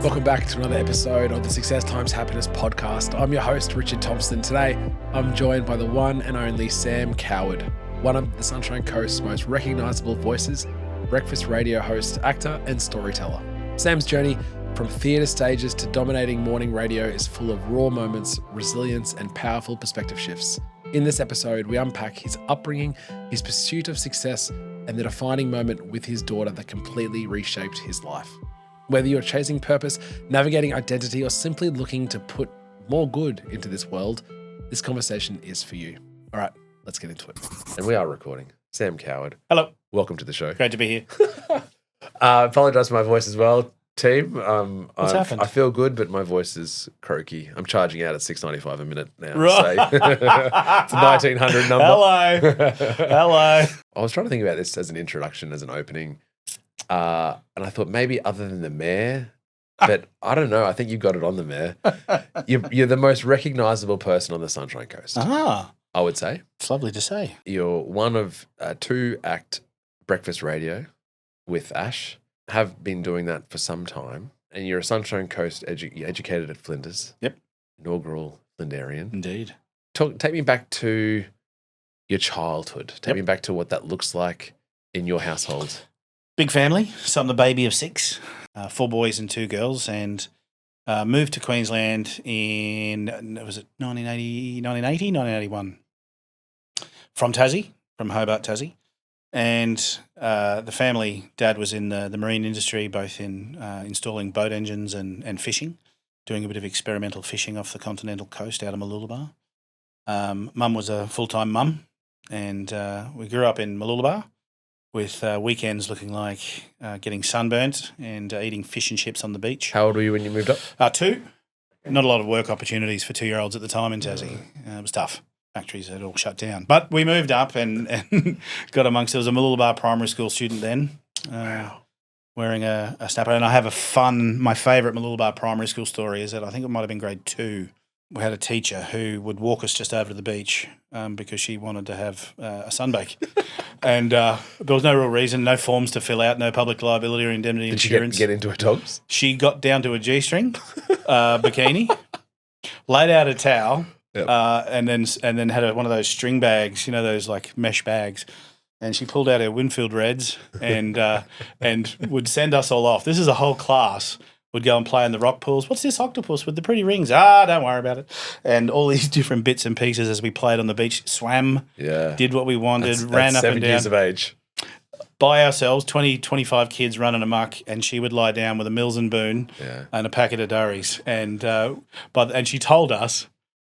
Welcome back to another episode of the Success Times Happiness podcast. I'm your host, Richard Thompson. Today, I'm joined by the one and only Sam Coward, one of the Sunshine Coast's most recognisable voices, breakfast radio host, actor, and storyteller. Sam's journey from theatre stages to dominating morning radio is full of raw moments, resilience, and powerful perspective shifts. In this episode, we unpack his upbringing, his pursuit of success, and the defining moment with his daughter that completely reshaped his life. Whether you're chasing purpose, navigating identity, or simply looking to put more good into this world, this conversation is for you. All right, let's get into it. And we are recording. Sam Coward. Hello. Welcome to the show. Great to be here. Apologise for my voice as well, team. What's happened? I feel good, but my voice is croaky. I'm charging out at $6.95 a minute now. Right. So it's a 1900 number. Hello. I was trying to think about this as an introduction, as an opening. And I thought maybe other than the mayor, but I don't know. I think you got it on the mayor. You're the most recognisable person on the Sunshine Coast. Ah, I would say. it's lovely to say. You're one of two act breakfast radio with Ash. Have been doing that for some time. And you're a Sunshine Coast educated at Flinders. Yep. Inaugural Flinderian. Indeed. Take me back to your childhood. Take Yep. me back to what that looks like in your household. Big family. So I'm the baby of six, 4 boys and 2 girls, and moved to Queensland in, was it 1981? From Tassie, from Hobart, Tassie. And the family, Dad was in the marine industry, both in installing boat engines and fishing, doing a bit of experimental fishing off the continental coast out of Mooloolaba. Mum was a full-time mum, and we grew up in Mooloolaba with weekends looking like getting sunburnt and eating fish and chips on the beach. How old were you when you moved up? 2. Not a lot of work opportunities for 2-year-olds at the time in Tassie. It was tough. Factories had all shut down. But we moved up and got amongst, there was a Mooloolaba primary school student then. Wow. Wearing a snapper. And I have my favourite Mooloolaba primary school story is that I think it might have been grade 2. We had a teacher who would walk us just over to the beach because she wanted to have a sunbake. And there was no real reason, no forms to fill out, no public liability or indemnity insurance. Did she get into her tops? She got down to a G-string bikini, laid out a towel, Yep. and then had one of those string bags, those like mesh bags. And she pulled out her Winfield Reds and would send us all off. This is a whole class. Would go and play in the rock pools. What's this octopus with the pretty rings? Don't worry about it. And all these different bits and pieces as we played on the beach. Swam, did what we wanted, ran up and down. 7 years of age. By ourselves, 20, 25 kids running amok, and she would lie down with a Mills and Boon and a packet of durries. And she told us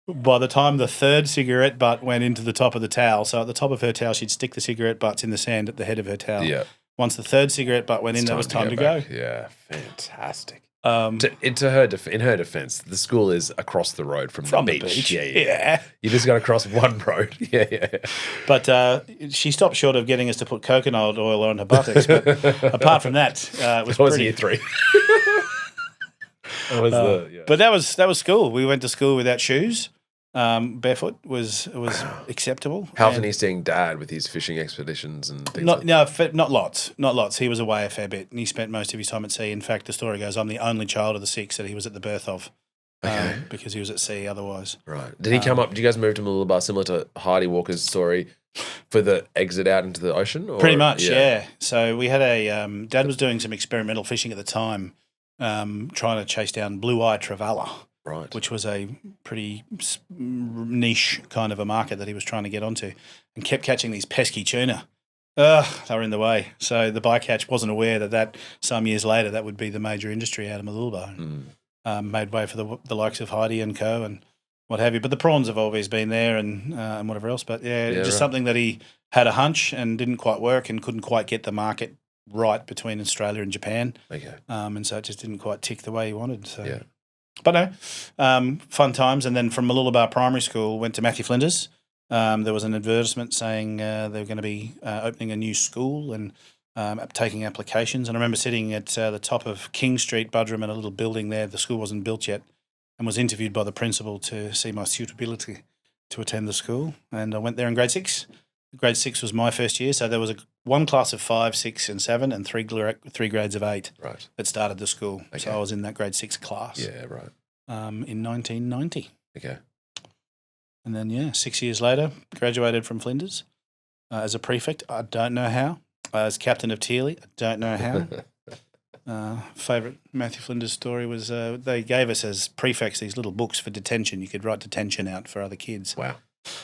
by the time the 3rd cigarette butt went into the top of the towel, so at the top of her towel, she'd stick the cigarette butts in the sand at the head of her towel. Yeah. Once the 3rd cigarette butt went in, that was time to go. Yeah, fantastic. Um, in her defense, the school is across the road from the beach. Yeah. You just got to cross one road. Yeah. But she stopped short of getting us to put coconut oil on her buttocks. But apart from that, it was was pretty. year 3. But that was school. We went to school without shoes. Barefoot was acceptable. How often are you seeing Dad with his fishing expeditions and things Not lots. He was away a fair bit, and he spent most of his time at sea. In fact, the story goes, I'm the only child of the 6 that he was at the birth of, because he was at sea otherwise. Right. Did he come up? Did you guys move to Mooloolaba similar to Heidi Walker's story for the exit out into the ocean? Or? Pretty much, yeah. So we had Dad was doing some experimental fishing at the time, trying to chase down blue-eye trevally. Right. Which was a pretty niche kind of a market that he was trying to get onto, and kept catching these pesky tuna. They were in the way. So the bycatch wasn't aware that some years later that would be the major industry out of Mooloolaba. Made way for the likes of Heidi and Co. and what have you. But the prawns have always been there and whatever else. But something that he had a hunch and didn't quite work and couldn't quite get the market right between Australia and Japan. Okay. And so it just didn't quite tick the way he wanted. So. Yeah. But no, fun times. And then from Mooloolaba Primary School, went to Matthew Flinders. There was an advertisement saying they were going to be opening a new school and taking applications. And I remember sitting at the top of King Street, Budrum, in a little building there. The school wasn't built yet, and was interviewed by the principal to see my suitability to attend the school. And I went there in grade 6 Grade 6 was my first year. So there was one class of 5, 6 and 7 and three grades of 8 that started the school. Okay. So I was in that grade 6 class. Yeah, right. In 1990. Okay. And then, 6 years later, graduated from Flinders as a prefect. I don't know how. As captain of Teely. I don't know how. Favourite Matthew Flinders story was they gave us as prefects these little books for detention. You could write detention out for other kids. Wow.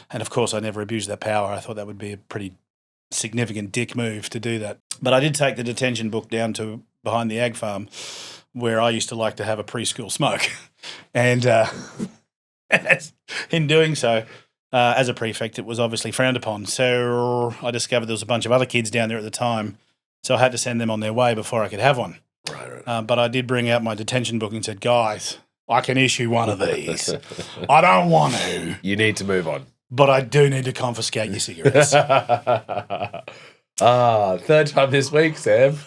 And, of course, I never abused that power. I thought that would be a pretty significant dick move to do that. But I did take the detention book down to behind the ag farm where I used to like to have a preschool smoke. And in doing so, as a prefect, it was obviously frowned upon. So I discovered there was a bunch of other kids down there at the time, so I had to send them on their way before I could have one. Right. But I did bring out my detention book and said, guys, I can issue one of these. I don't want to. You need to move on. But I do need to confiscate your cigarettes. Third time this week, Sam.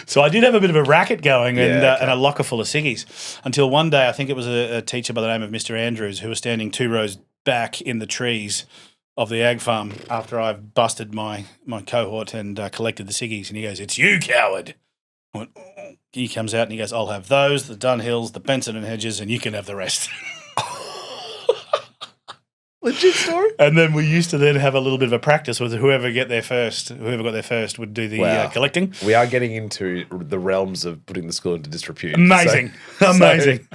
So I did have a bit of a racket going and a locker full of ciggies until one day I think it was a teacher by the name of Mr. Andrews who was standing 2 rows back in the trees of the ag farm after I've busted my cohort and collected the ciggies, and he goes, "It's you, coward." I went, oh. He comes out and he goes, "I'll have those, the Dunhills, the Benson and Hedges, and you can have the rest." Legit story. And then we used to then have a little bit of a practice with whoever got there first would do the collecting. We are getting into the realms of putting the school into disrepute. Amazing. Amazing.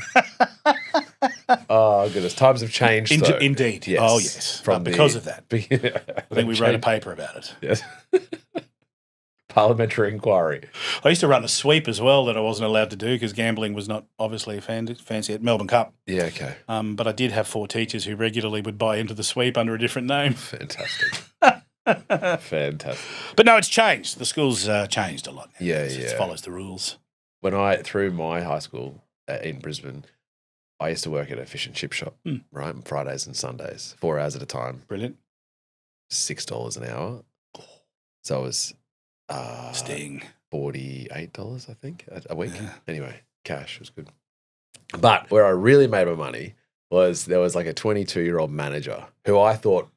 Oh, goodness. Times have changed, though. Indeed. Yes. Oh, yes. Because of that. I think we wrote a paper about it. Yes. Parliamentary inquiry. I used to run a sweep as well that I wasn't allowed to do because gambling was not obviously fancy at Melbourne Cup. Yeah, okay. But I did have 4 teachers who regularly would buy into the sweep under a different name. Fantastic. Fantastic. But no, it's changed. The school's changed a lot now. Yeah, It follows the rules. Through my high school in Brisbane, I used to work at a fish and chip shop, right, on Fridays and Sundays, 4 hours at a time. Brilliant. $6 an hour. So it was... Sting. $48, I think, a week. Yeah. Anyway, cash was good. But where I really made my money was there was like a 22-year-old manager who I thought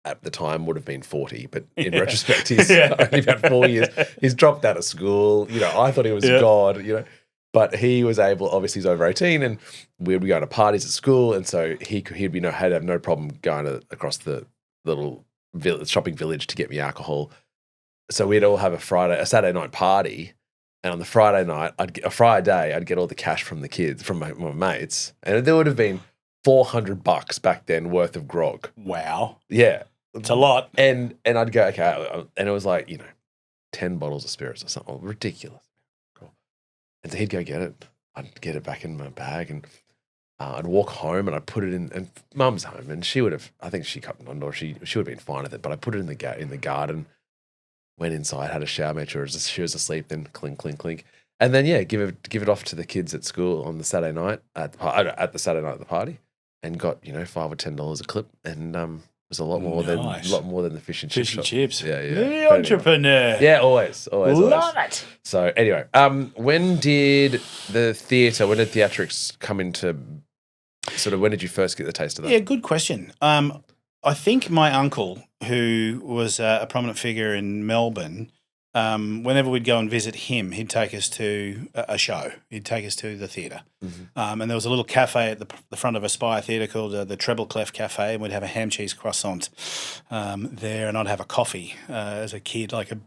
at the time would have been 40, but in retrospect, he's only about 4 years. He's dropped out of school. I thought he was God, But he was able, obviously he's over 18, and we'd be going to parties at school, and so he'd have no problem going across the little shopping village to get me alcohol. So we'd all have a Saturday night party, and on the Friday night, I'd get all the cash from the kids, from my mates, and there would have been $400 back then worth of grog. Wow. Yeah. It's a lot. And I'd go, okay, and it was like, 10 bottles of spirits or something, ridiculous. Cool. And so he'd go get it. I'd get it back in my bag, and I'd walk home and I'd put it in, and Mum's home, and she would have, I think she cut it on, or she would have been fine with it, but I put it in the garden. Went inside, had a shower, made sure she was asleep, then clink, clink, clink. And then, give it off to the kids at school on the Saturday night, at the Saturday night at the party, and got, $5 or $10 a clip. And it was a lot more than the fish and chips. Yeah. The entrepreneur. Yeah, always. Love it. So anyway, when did theatrics come into, when did you first get the taste of that? Yeah, good question. I think my uncle, who was a prominent figure in Melbourne, whenever we'd go and visit him, he'd take us to a show. He'd take us to the theatre. Mm-hmm. And there was a little cafe at the front of Aspire Theatre called the Treble Clef Cafe, and we'd have a ham cheese croissant there, and I'd have a coffee as a kid, like a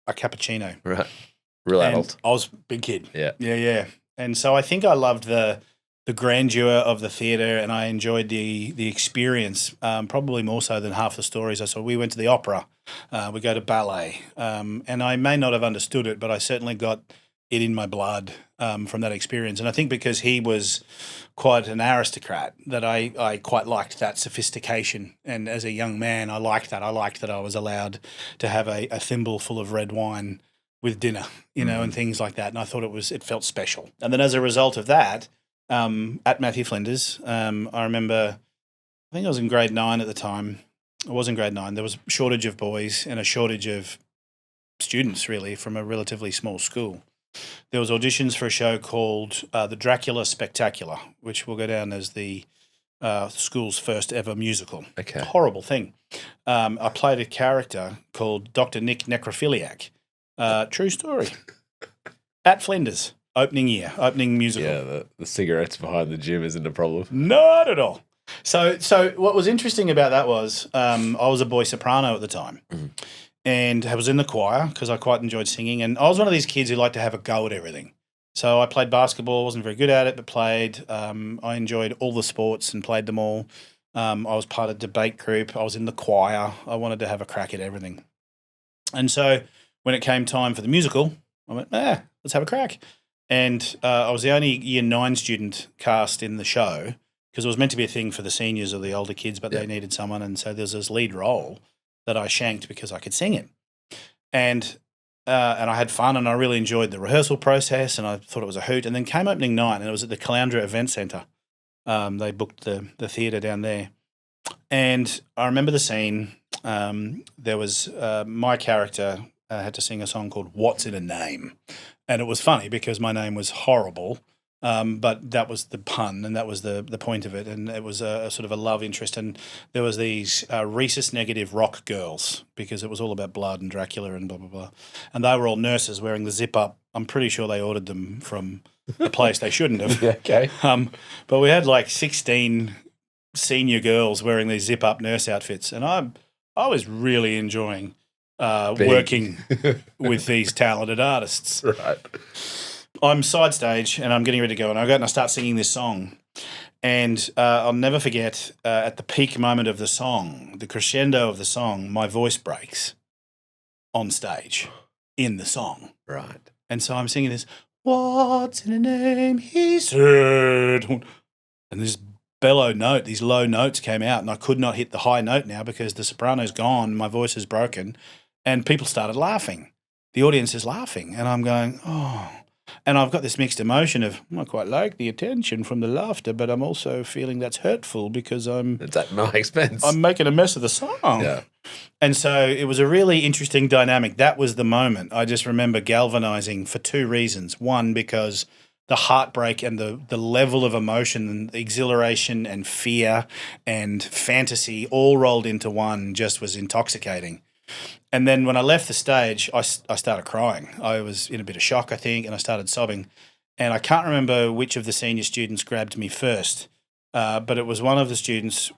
cappuccino. Right. Real adult. I was a big kid. Yeah. Yeah. And so I think I loved the grandeur of the theatre, and I enjoyed the experience, probably more so than half the stories I saw. We went to the opera, we go to ballet, and I may not have understood it, but I certainly got it in my blood from that experience. And I think because he was quite an aristocrat, that I quite liked that sophistication. And as a young man, I liked that. I liked that I was allowed to have a thimble full of red wine with dinner, and things like that. And I thought it felt special. And then as a result of that, at Matthew Flinders, I remember, I think I was in grade 9 at the time. I was in grade 9. There was a shortage of boys and a shortage of students, really, from a relatively small school. There was auditions for a show called The Dracula Spectacular, which will go down as the school's first ever musical. Okay. Horrible thing. I played a character called Dr. Nick Necrophiliac. True story. At Flinders, opening musical. Yeah, the cigarettes behind the gym isn't a problem. Not at all. So what was interesting about that was I was a boy soprano at the time. Mm-hmm. And I was in the choir because I quite enjoyed singing. And I was one of these kids who liked to have a go at everything. So I played basketball, wasn't very good at it, but played. I enjoyed all the sports and played them all. I was part of a debate group. I was in the choir. I wanted to have a crack at everything. And so when it came time for the musical, I went, let's have a crack. And I was the only Year 9 student cast in the show because it was meant to be a thing for the seniors or the older kids, but they needed someone. And so there's this lead role that I shanked because I could sing it. And I had fun and I really enjoyed the rehearsal process and I thought it was a hoot. And then came opening night and it was at the Caloundra Event Centre. They booked the theatre down there. And I remember the scene. There was my character had to sing a song called What's in a Name. And it was funny because my name was horrible. But that was the pun and that was the point of it. And it was a sort of a love interest. And there was these rhesus negative rock girls because it was all about blood and Dracula and blah, blah, blah. And they were all nurses wearing the zip up. I'm pretty sure they ordered them from a place they shouldn't have. Yeah, okay. But we had like 16 senior girls wearing these zip up nurse outfits. And I was really enjoying working with these talented artists. Right. I'm side stage and I'm getting ready to go and I go and I start singing this song and I'll never forget at the peak moment of the song, the crescendo of the song, my voice breaks on stage in the song. Right. And so I'm singing this, what's in a name, he said. And this bellow note, these low notes came out and I could not hit the high note now because the soprano's gone, my voice is broken and people started laughing. The audience is laughing and I'm going, oh. And I've got this mixed emotion of I quite like the attention from the laughter, but I'm also feeling that's hurtful because It's at my expense. I'm making a mess of the song. Yeah. And so it was a really interesting dynamic. That was the moment. I just remember galvanizing for two reasons. One, because the heartbreak and the level of emotion and exhilaration and fear and fantasy all rolled into one just was intoxicating. And then when I left the stage, I started crying. I was in a bit of shock, I think, and I started sobbing. And I can't remember which of the senior students grabbed me first, but it was one of the students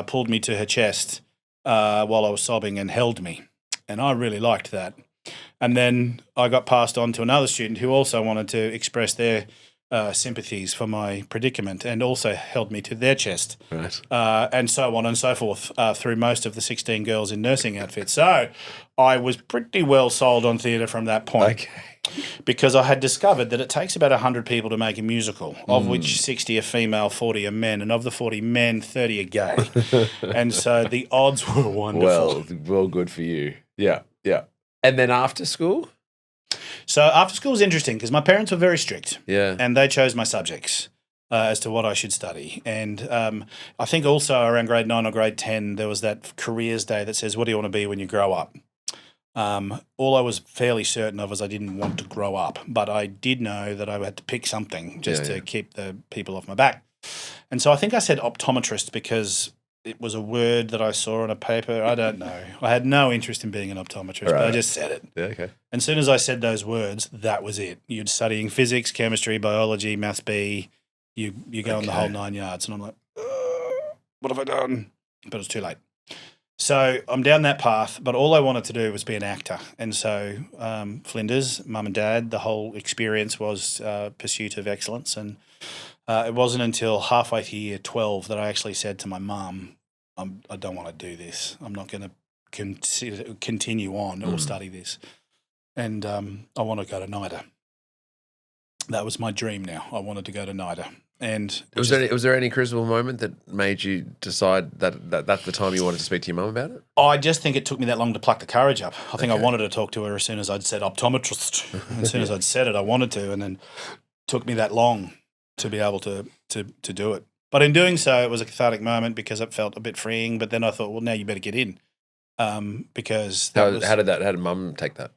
pulled me to her chest while I was sobbing and held me. And I really liked that. And then I got passed on to another student who also wanted to express their sympathies for my predicament and also held me to their chest. Right. And so on and so forth through most of the 16 girls in nursing outfits. So I was pretty well sold on theatre from that point. Okay. Because I had discovered that it takes about 100 people to make a musical, of which 60 are female, 40 are men, and of the 40 men, 30 are gay. And so the odds were wonderful. Well, good for you. Yeah, yeah. And then after school? So after school was interesting because my parents were very strict. Yeah. And they chose my subjects as to what I should study. And I think also around grade 9 or grade 10, there was that careers day that says, what do you want to be when you grow up? All I was fairly certain of was I didn't want to grow up, but I did know that I had to pick something just to keep the people off my back. And so I think I said optometrist because it was a word that I saw on a paper. I don't know. I had no interest in being an optometrist, but I just said it. Yeah, okay. And as soon as I said those words, that was it. You're studying physics, chemistry, biology, maths B. You go on the whole 9 yards. And I'm like, what have I done? But it was too late. So I'm down that path, but all I wanted to do was be an actor. And so Flinders, mum and dad, the whole experience was pursuit of excellence. And it wasn't until halfway through year 12 that I actually said to my mum, I don't want to do this. I'm not going to continue on or study this. And I want to go to NIDA. That was my dream now. I wanted to go to NIDA. And was there any crucible moment that made you decide that that's the time you wanted to speak to your mum about it? I just think it took me that long to pluck the courage up. I think I wanted to talk to her as soon as I'd said optometrist. As soon as I'd said it, I wanted to, and then it took me that long to be able to do it. But in doing so, it was a cathartic moment because it felt a bit freeing. But then I thought, well, now you better get in because how did mum take that?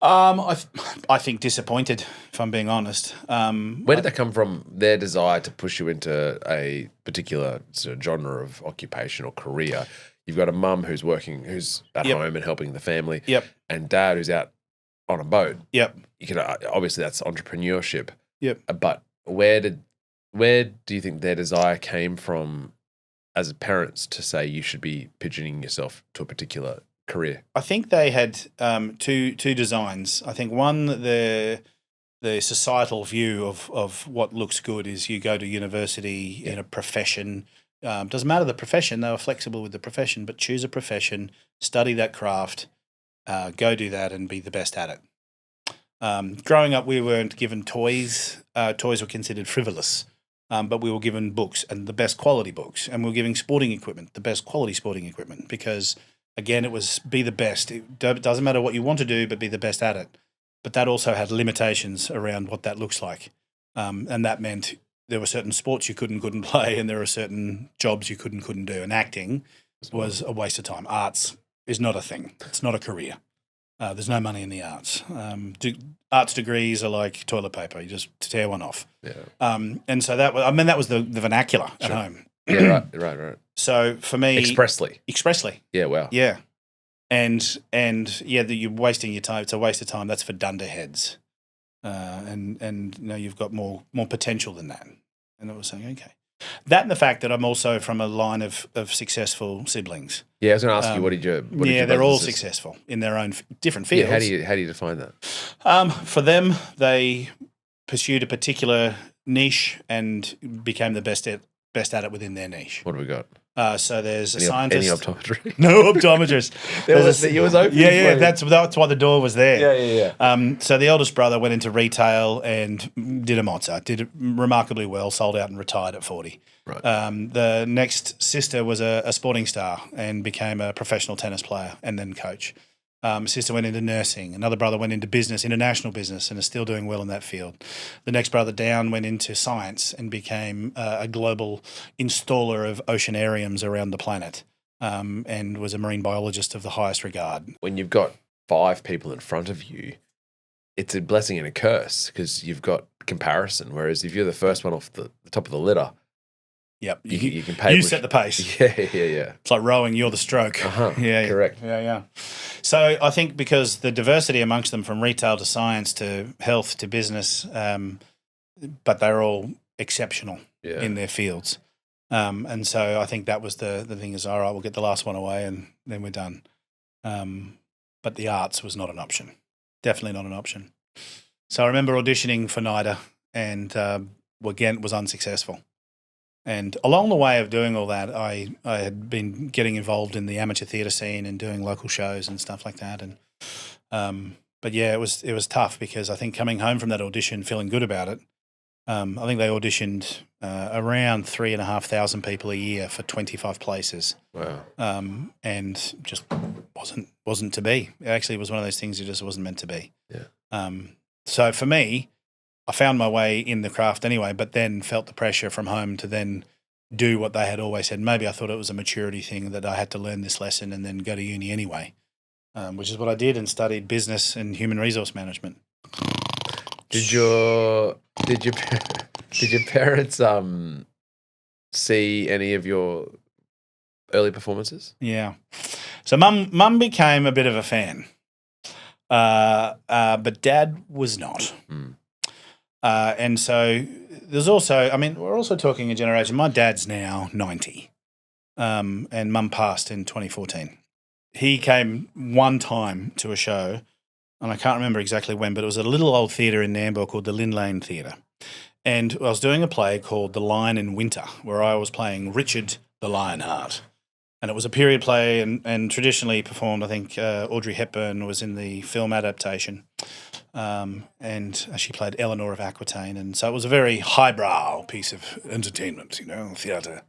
I think disappointed, if I'm being honest. Where did that come from? Their desire to push you into a particular sort of genre of occupation or career. You've got a mum who's working, who's at Yep. home and helping the family. Yep. And dad who's out on a boat. Yep. You can obviously that's entrepreneurship. Yep. But where do you think their desire came from as parents to say you should be pigeoning yourself to a particular career? I think they had two designs. I think one, the societal view of what looks good is you go to university in a profession. Doesn't matter the profession; they were flexible with the profession, but choose a profession, study that craft, go do that, and be the best at it. Growing up, we weren't given toys. Toys were considered frivolous. But we were given books and the best quality books, and we were giving sporting equipment, the best quality sporting equipment, because again, it was be the best. It doesn't matter what you want to do, but be the best at it. But that also had limitations around what that looks like. And that meant there were certain sports you couldn't play, and there were certain jobs you couldn't do. And acting was a waste of time. Arts is not a thing. It's not a career. There's no money in the arts. Arts degrees are like toilet paper. You just tear one off. Yeah. And so that was the vernacular at home. Yeah, right. So for me, Expressly. Yeah, wow. Yeah. And yeah, that you're wasting your time. It's a waste of time. That's for dunderheads. And you know, you've got more potential than that. And I was saying, okay. That and the fact that I'm also from a line of successful siblings. Yeah, I was going to ask you, what did your they're all brothers and sisters- successful in their own different fields. Yeah, how do you define that? For them, they pursued a particular niche and became the best at it within their niche. What have we got? So there's a Any scientist. optometry? No optometrist. It was open. Yeah. That's why the door was there. Yeah. So the eldest brother went into retail and did a Mozart, did it remarkably well, sold out and retired at 40. Right. The next sister was a sporting star and became a professional tennis player and then coach. Sister went into nursing. Another brother went into business, international business, and is still doing well in that field. The next brother down went into science and became a global installer of oceanariums around the planet, and was a marine biologist of the highest regard. When you've got 5 people in front of you, it's a blessing and a curse because you've got comparison. Whereas if you're the first one off the top of the litter, yep, you can pay. You set the pace. Yeah. It's like rowing, you're the stroke. Yeah, correct. Yeah. So I think because the diversity amongst them, from retail to science to health to business, but they're all exceptional in their fields. And so I think that was the thing is, all right, we'll get the last one away and then we're done. But the arts was not an option. Definitely not an option. So I remember auditioning for NIDA and again, was unsuccessful. And along the way of doing all that, I had been getting involved in the amateur theatre scene and doing local shows and stuff like that. And but yeah, it was tough because I think coming home from that audition, feeling good about it, I think they auditioned around 3,500 people a year for 25 places. Wow. And just wasn't to be. It actually was one of those things that just wasn't meant to be. Yeah. So for me, I found my way in the craft anyway, but then felt the pressure from home to then do what they had always said. Maybe I thought it was a maturity thing that I had to learn this lesson and then go to uni anyway, which is what I did, and studied business and human resource management. Did your parents see any of your early performances? Yeah. So mum became a bit of a fan, but dad was not. Mm. And so there's also, I mean, we're also talking a generation. My dad's now 90, and mum passed in 2014. He came one time to a show, and I can't remember exactly when, but it was a little old theatre in Nambour called the Lynn Lane Theatre. And I was doing a play called The Lion in Winter, where I was playing Richard the Lionheart. And it was a period play and traditionally performed, I think Audrey Hepburn was in the film adaptation. And she played Eleanor of Aquitaine. And so it was a very highbrow piece of entertainment, theatre.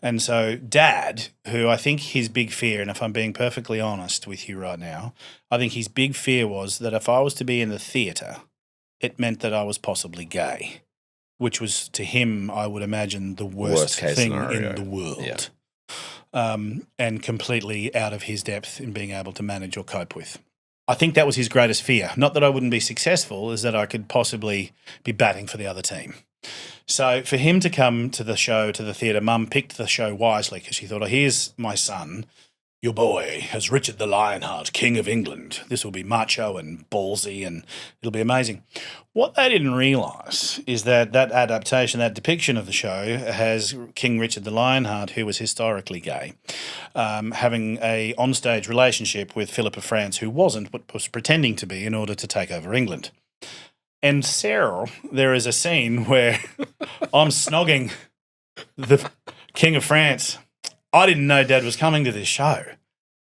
And so Dad, who I think his big fear, and if I'm being perfectly honest with you right now, I think his big fear was that if I was to be in the theatre, it meant that I was possibly gay, which was to him, I would imagine, the worst thing scenario in the world. Yeah. And completely out of his depth in being able to manage or cope with. I think that was his greatest fear. Not that I wouldn't be successful, is that I could possibly be batting for the other team. So for him to come to the show, to the theatre, Mum picked the show wisely because she thought, oh, here's my son, your boy, as Richard the Lionheart, King of England. This will be macho and ballsy and it'll be amazing. What they didn't realise is that that adaptation, that depiction of the show has King Richard the Lionheart, who was historically gay, having a onstage relationship with Philip of France, who wasn't, but was pretending to be in order to take over England. And Sarah, there is a scene where I'm snogging the King of France. I didn't know Dad was coming to this show.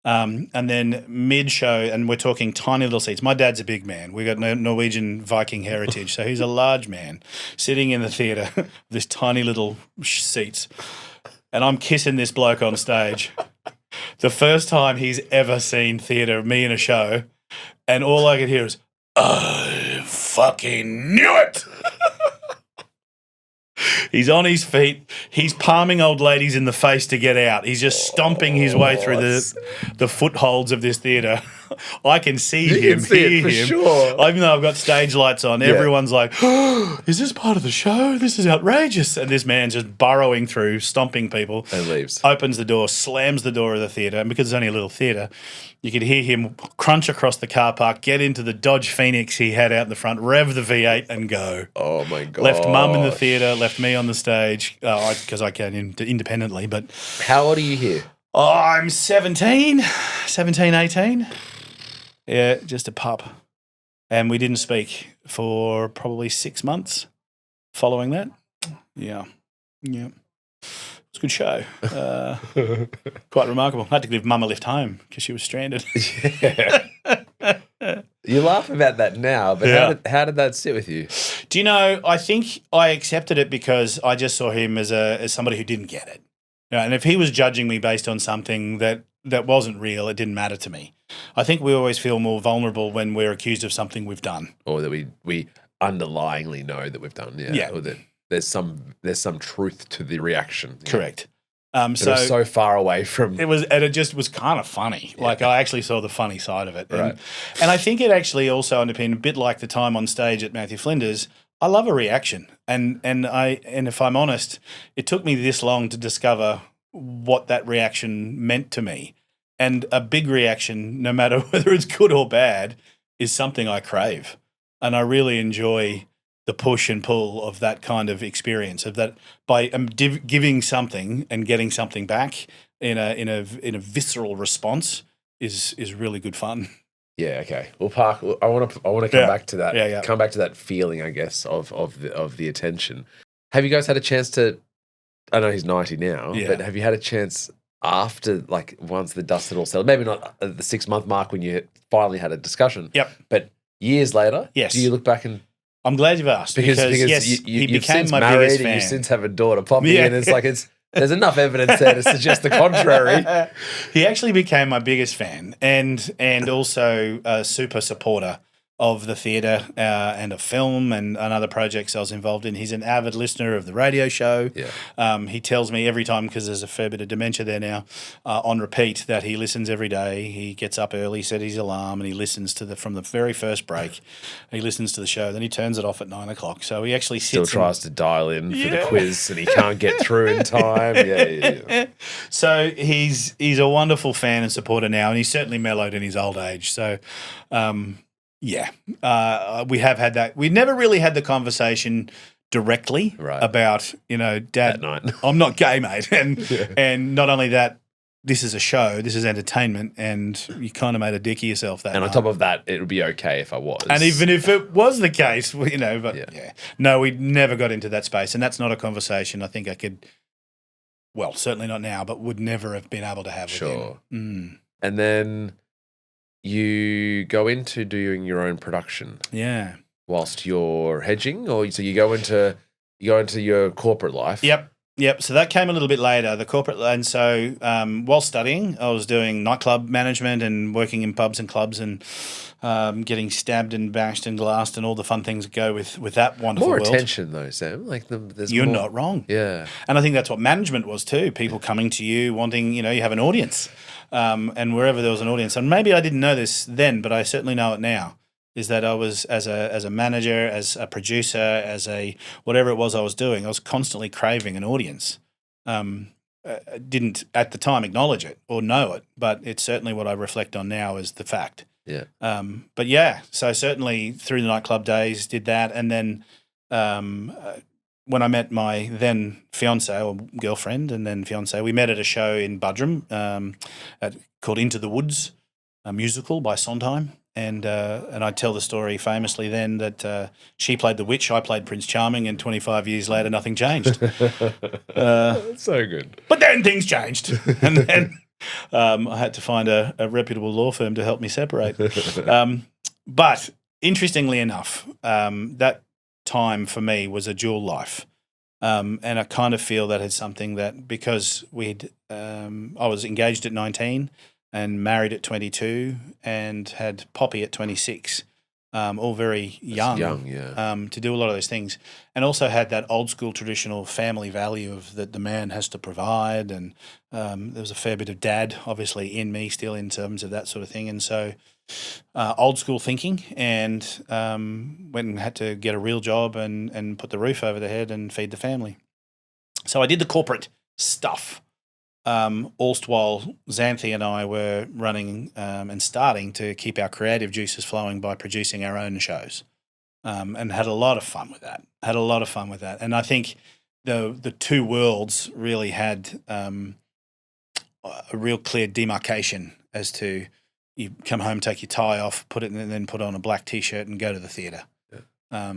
And then mid-show, and we're talking tiny little seats. My dad's a big man. We've got Norwegian Viking heritage, so he's a large man sitting in the theatre with this tiny little seats. And I'm kissing this bloke on stage. The first time he's ever seen theatre, me in a show, and all I could hear is, I fucking knew it. He's on his feet. He's palming old ladies in the face to get out. He's just stomping his way through the footholds of this theatre. I can see him, hear him. Sure. Even though I've got stage lights on, everyone's like, oh, is this part of the show? This is outrageous. And this man's just burrowing through, stomping people. And leaves. Opens the door, slams the door of the theatre. And because it's only a little theatre, you could hear him crunch across the car park, get into the Dodge Phoenix he had out in the front, rev the V8 and go. Oh, my God. Left Mum in the theatre, left me on the stage, because I came independently. But how old are you here? I'm 17, 18. Yeah, just a pup. And we didn't speak for probably 6 months following that. Yeah. It's a good show. Quite remarkable. I had to give Mum a lift home because she was stranded. Yeah. You laugh about that now, but how did that sit with you? Do you know, I think I accepted it because I just saw him as somebody who didn't get it. You know, and if he was judging me based on something that wasn't real, it didn't matter to me. I think we always feel more vulnerable when we're accused of something we've done. Or that we underlyingly know that we've done, yeah. Or that there's some truth to the reaction. Correct. So it was so far away from it just was kind of funny. Yeah. Like I actually saw the funny side of it. Right. And I think it actually also underpinned a bit like the time on stage at Matthew Flinders. I love a reaction. And if I'm honest, it took me this long to discover what that reaction meant to me. And a big reaction, no matter whether it's good or bad, is something I crave. And I really enjoy the push and pull of that kind of experience, of that by giving something and getting something back in a visceral response is really good fun. Yeah. Okay. Well, Park. I want to come back to that. Yeah. Come back to that feeling, I guess, of the attention. Have you guys had a chance to? I know he's 90 now, but have you had a chance after, like, once the dust had all settled? Maybe not at the 6 month mark when you finally had a discussion. Yep. But years later, yes. Do you look back and? I'm glad you've asked because yes, he became my married biggest and fan. You since have a daughter popping in. It's like there's enough evidence there to suggest the contrary. He actually became my biggest fan and also a super supporter of the theatre and of film and other projects I was involved in. He's an avid listener of the radio show. Yeah. He tells me every time, because there's a fair bit of dementia there now, on repeat, that he listens every day. He gets up early, set his alarm, and he listens to from the very first break. He listens to the show, then he turns it off at 9 o'clock. So he actually still tries to dial in for the quiz, and he can't get through in time. Yeah. So he's a wonderful fan and supporter now, and he's certainly mellowed in his old age. So. We have had that. We never really had the conversation directly about, Dad, I'm not gay, mate. And not only that, this is a show, this is entertainment, and you kind of made a dick of yourself that And on top of that, it would be okay if I was. And even if it was the case, No, we never got into that space. And that's not a conversation I think I could, well, certainly not now, but would never have been able to have with him. And then you go into doing your own production. Yeah. Whilst you're hedging, or so you go into your corporate life. Yep. So that came a little bit later, the corporate. And so while studying, I was doing nightclub management and working in pubs and clubs and getting stabbed and bashed and glassed and all the fun things that go with that wonderful world. More attention though, Sam. Like You're not wrong. Yeah. And I think that's what management was too. People coming to you wanting, you have an audience. and wherever there was an audience, and maybe I didn't know this then, but I certainly know it now, is that I was, as a manager, as a producer, as a whatever it was I was doing, I was constantly craving an audience. I didn't at the time acknowledge it or know it, but it's certainly what I reflect on now as the fact. Yeah. But yeah, so certainly through the nightclub days did that, and then when I met my then fiance or girlfriend and then fiance, we met at a show in Budrum called Into the Woods, a musical by Sondheim. And I tell the story famously then that she played the witch, I played Prince Charming, and 25 years later nothing changed. That's so good. But then things changed, and then I had to find a reputable law firm to help me separate. But interestingly enough, that time for me was a dual life, and I kind of feel that it's something that because I was engaged at 19. And married at 22 and had Poppy at 26, all very young, to do a lot of those things. And also had that old school traditional family value of that the man has to provide. And there was a fair bit of dad, obviously, in me still in terms of that sort of thing. And so old school thinking, and went and had to get a real job and put the roof over the head and feed the family. So I did the corporate stuff. All while Xanthi and I were running and starting to keep our creative juices flowing by producing our own shows, and had a lot of fun with that. And I think the two worlds really had a real clear demarcation as to you come home, take your tie off, put it, and then put on a black T-shirt and go to the theatre. Yeah.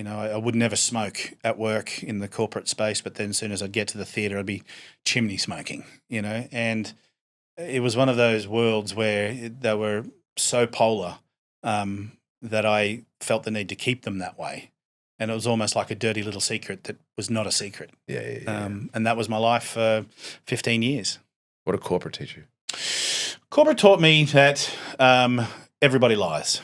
I would never smoke at work in the corporate space, but then as soon as I'd get to the theatre, I'd be chimney smoking, and it was one of those worlds where they were so polar that I felt the need to keep them that way. And it was almost like a dirty little secret that was not a secret. Yeah. And that was my life for 15 years. What did corporate teach you? Corporate taught me that everybody lies.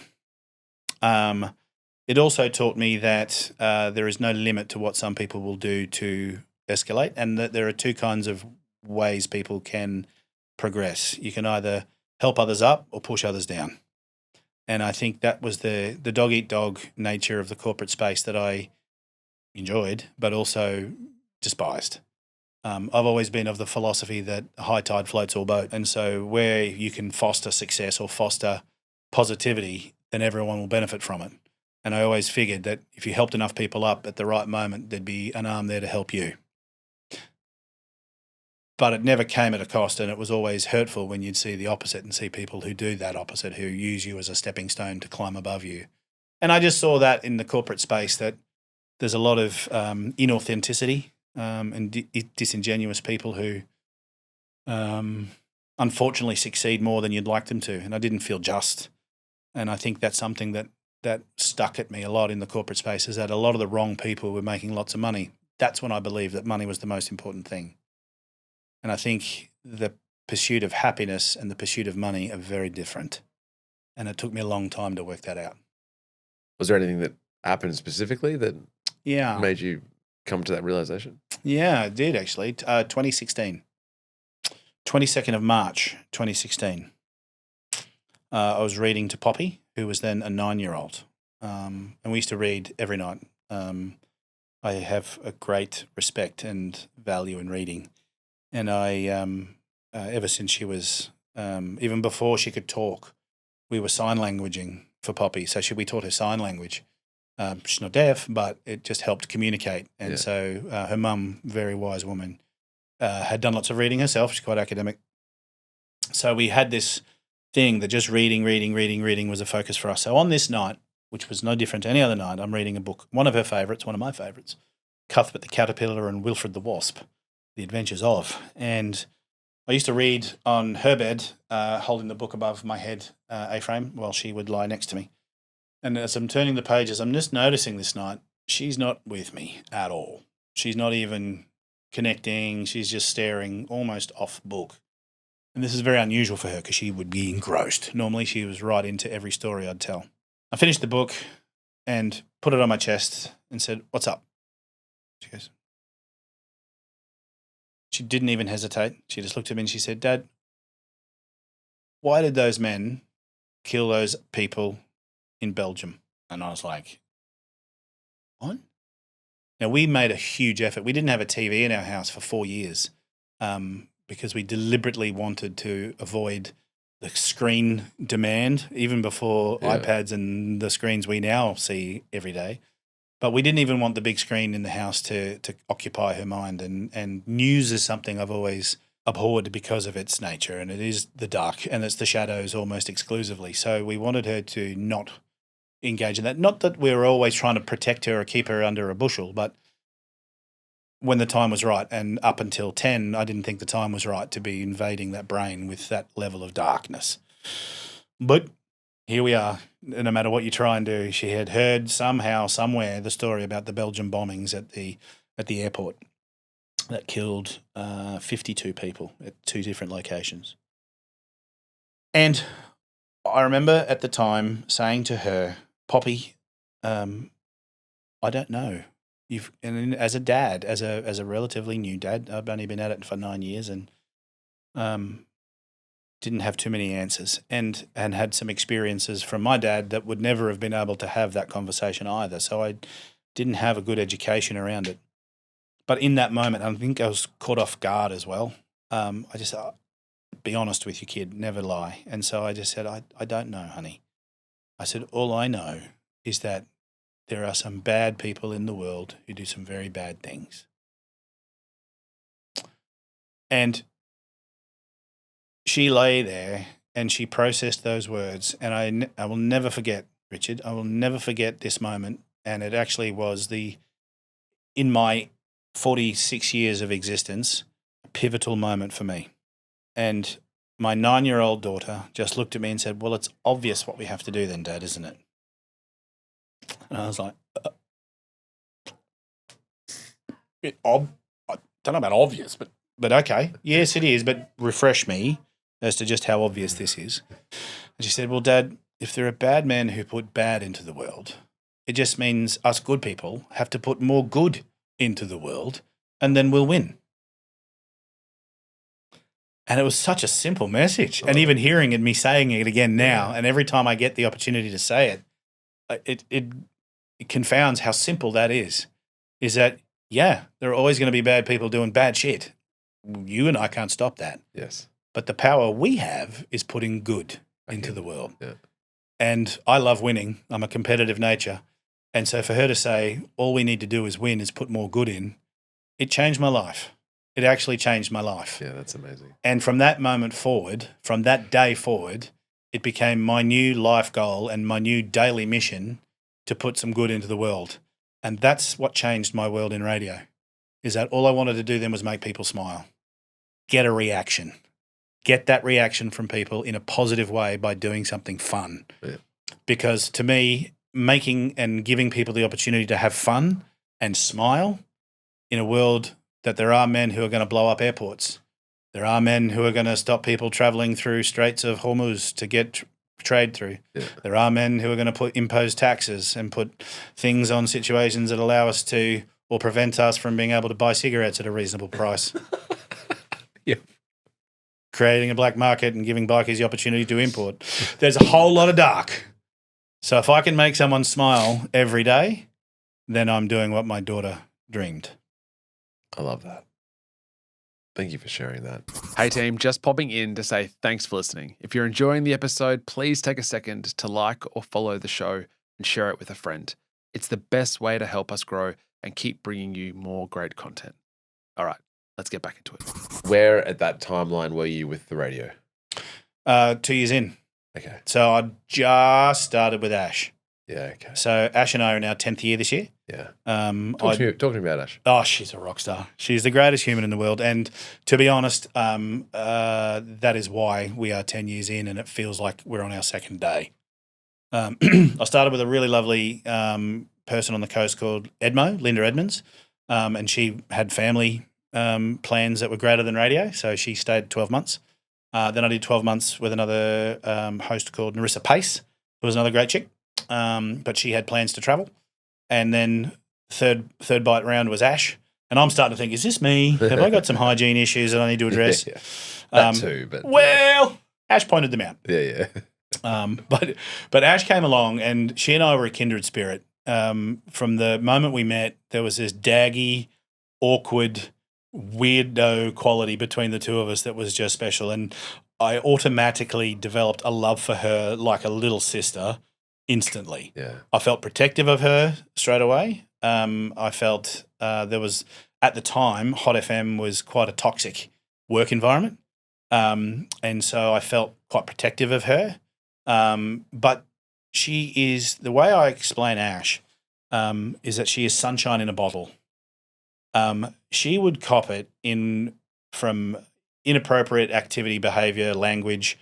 It also taught me that there is no limit to what some people will do to escalate, and that there are two kinds of ways people can progress. You can either help others up or push others down. And I think that was the dog-eat-dog nature of the corporate space that I enjoyed, but also despised. I've always been of the philosophy that high tide floats all boat. And so where you can foster success or foster positivity, then everyone will benefit from it. And I always figured that if you helped enough people up at the right moment, there'd be an arm there to help you. But it never came at a cost, and it was always hurtful when you'd see the opposite and see people who do that opposite, who use you as a stepping stone to climb above you. And I just saw that in the corporate space, that there's a lot of inauthenticity and disingenuous people who unfortunately succeed more than you'd like them to. And I didn't feel just. And I think that's something that stuck at me a lot in the corporate space, is that a lot of the wrong people were making lots of money. That's when I believed that money was the most important thing. And I think the pursuit of happiness and the pursuit of money are very different. And it took me a long time to work that out. Was there anything that happened specifically that made you come to that realization? Yeah, it did actually. 2016. 22nd of March, 2016. I was reading to Poppy, who was then a 9-year-old. And we used to read every night. I have a great respect and value in reading. And I, ever since she was, even before she could talk, we were sign languaging for Poppy. So we taught her sign language. She's not deaf, but it just helped communicate. And so her mum, very wise woman, had done lots of reading herself. She's quite academic. So we had this thing that just reading was a focus for us. So on this night, which was no different to any other night, I'm reading a book, one of my favourites, Cuthbert the Caterpillar and Wilfred the Wasp, The Adventures of. And I used to read on her bed, holding the book above my head, A-frame, while she would lie next to me. And as I'm turning the pages, I'm just noticing this night, she's not with me at all. She's not even connecting. She's just staring almost off book. And this is very unusual for her because she would be engrossed. Normally she was right into every story I'd tell. I finished the book and put it on my chest and said, "What's up?" She goes. She didn't even hesitate. She just looked at me and she said, "Dad, why did those men kill those people in Belgium? And I was like, what? Now, we made a huge effort. We didn't have a TV in our house for 4 years because we deliberately wanted to avoid the screen demand, even before iPads and the screens we now see every day. But we didn't even want the big screen in the house to occupy her mind. And news is something I've always abhorred because of its nature, and it is the dark and it's the shadows almost exclusively. So we wanted her to not engage in that. Not that we were always trying to protect her or keep her under a bushel, but when the time was right, and up until 10, I didn't think the time was right to be invading that brain with that level of darkness. But here we are. No matter what you try and do, she had heard somehow, somewhere, the story about the Belgian bombings at the airport that killed 52 people at 2 different locations. And I remember at the time saying to her, Poppy, I don't know. And as a dad, as a relatively new dad, I've only been at it for 9 years, and didn't have too many answers, and had some experiences from my dad that would never have been able to have that conversation either. So I didn't have a good education around it. But in that moment, I think I was caught off guard as well. I just be honest with your kid, never lie. And so I just said, I don't know, honey. I said, all I know is that there are some bad people in the world who do some very bad things. And she lay there and she processed those words. And I will never forget, Richard, I will never forget this moment. And it actually was in my 46 years of existence, a pivotal moment for me. And my 9-year-old daughter just looked at me and said, well, it's obvious what we have to do then, Dad, isn't it? And I was like, I don't know about obvious, but okay. Yes, it is, but refresh me as to just how obvious this is. And she said, well, Dad, if there are bad men who put bad into the world, it just means us good people have to put more good into the world, and then we'll win. And it was such a simple message. And even hearing it, me saying it again now, and every time I get the opportunity to say it, it confounds how simple that is that, yeah, there are always going to be bad people doing bad shit. You and I can't stop that. Yes. But the power we have is putting good into the world. Yeah. And I love winning. I'm a competitive nature. And so for her to say, all we need to do is win, is put more good in, it changed my life. It actually changed my life. Yeah, that's amazing. And from that moment forward, from that day forward, it became my new life goal and my new daily mission to put some good into the world. And that's what changed my world in radio, is that all I wanted to do then was make people smile, get a reaction, get that reaction from people in a positive way by doing something fun. Yeah. Because to me, making and giving people the opportunity to have fun and smile in a world that there are men who are going to blow up airports. There are men who are going to stop people traveling through Straits of Hormuz to get trade through. Yeah. There are men who are going to impose taxes and put things on situations that allow us to, or prevent us from being able to buy cigarettes at a reasonable price. Yep. Creating a black market and giving bikies the opportunity to import. There's a whole lot of dark. So if I can make someone smile every day, then I'm doing what my daughter dreamed. I love that. Thank you for sharing that. Hey team, just popping in to say thanks for listening. If you're enjoying the episode, please take a second to like or follow the show and share it with a friend. It's the best way to help us grow and keep bringing you more great content. All right, let's get back into it. Where at that timeline were you with the radio? 2 years in. Okay. So I just started with Ash. Yeah, okay. So Ash and I are in our 10th year this year. Yeah. Talk to me about Ash. Oh, she's a rock star. She's the greatest human in the world. And to be honest, that is why we are 10 years in and it feels like we're on our second day. I started with a really lovely person on the coast called Linda Edmonds, and she had family plans that were greater than radio, so she stayed 12 months. Then I did 12 months with another host called Narissa Pace, who was another great chick. But she had plans to travel. And then third bite round was Ash. And I'm starting to think, is this me? Have I got some hygiene issues that I need to address? That too. But well, Ash pointed them out. Yeah. But Ash came along, and she and I were a kindred spirit. From the moment we met, there was this daggy, awkward, weirdo quality between the two of us that was just special. And I automatically developed a love for her like a little sister instantly. Yeah. I felt protective of her straight away. I felt there was, at the time, Hot FM was quite a toxic work environment. And so I felt quite protective of her. But she is, the way I explain Ash, is that she is sunshine in a bottle. She would cop it from inappropriate activity, behavior, language,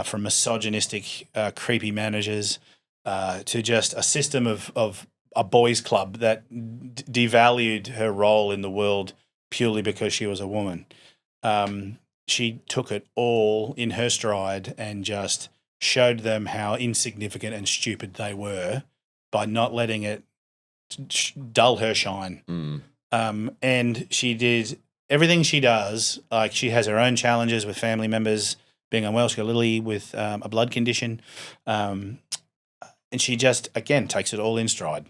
from misogynistic, creepy managers, to just a system of a boys' club that devalued her role in the world purely because she was a woman. She took it all in her stride and just showed them how insignificant and stupid they were by not letting it dull her shine. And she did everything she does. Like, she has her own challenges with family members being unwell. She's got Lily with a blood condition. And she just, again, takes it all in stride.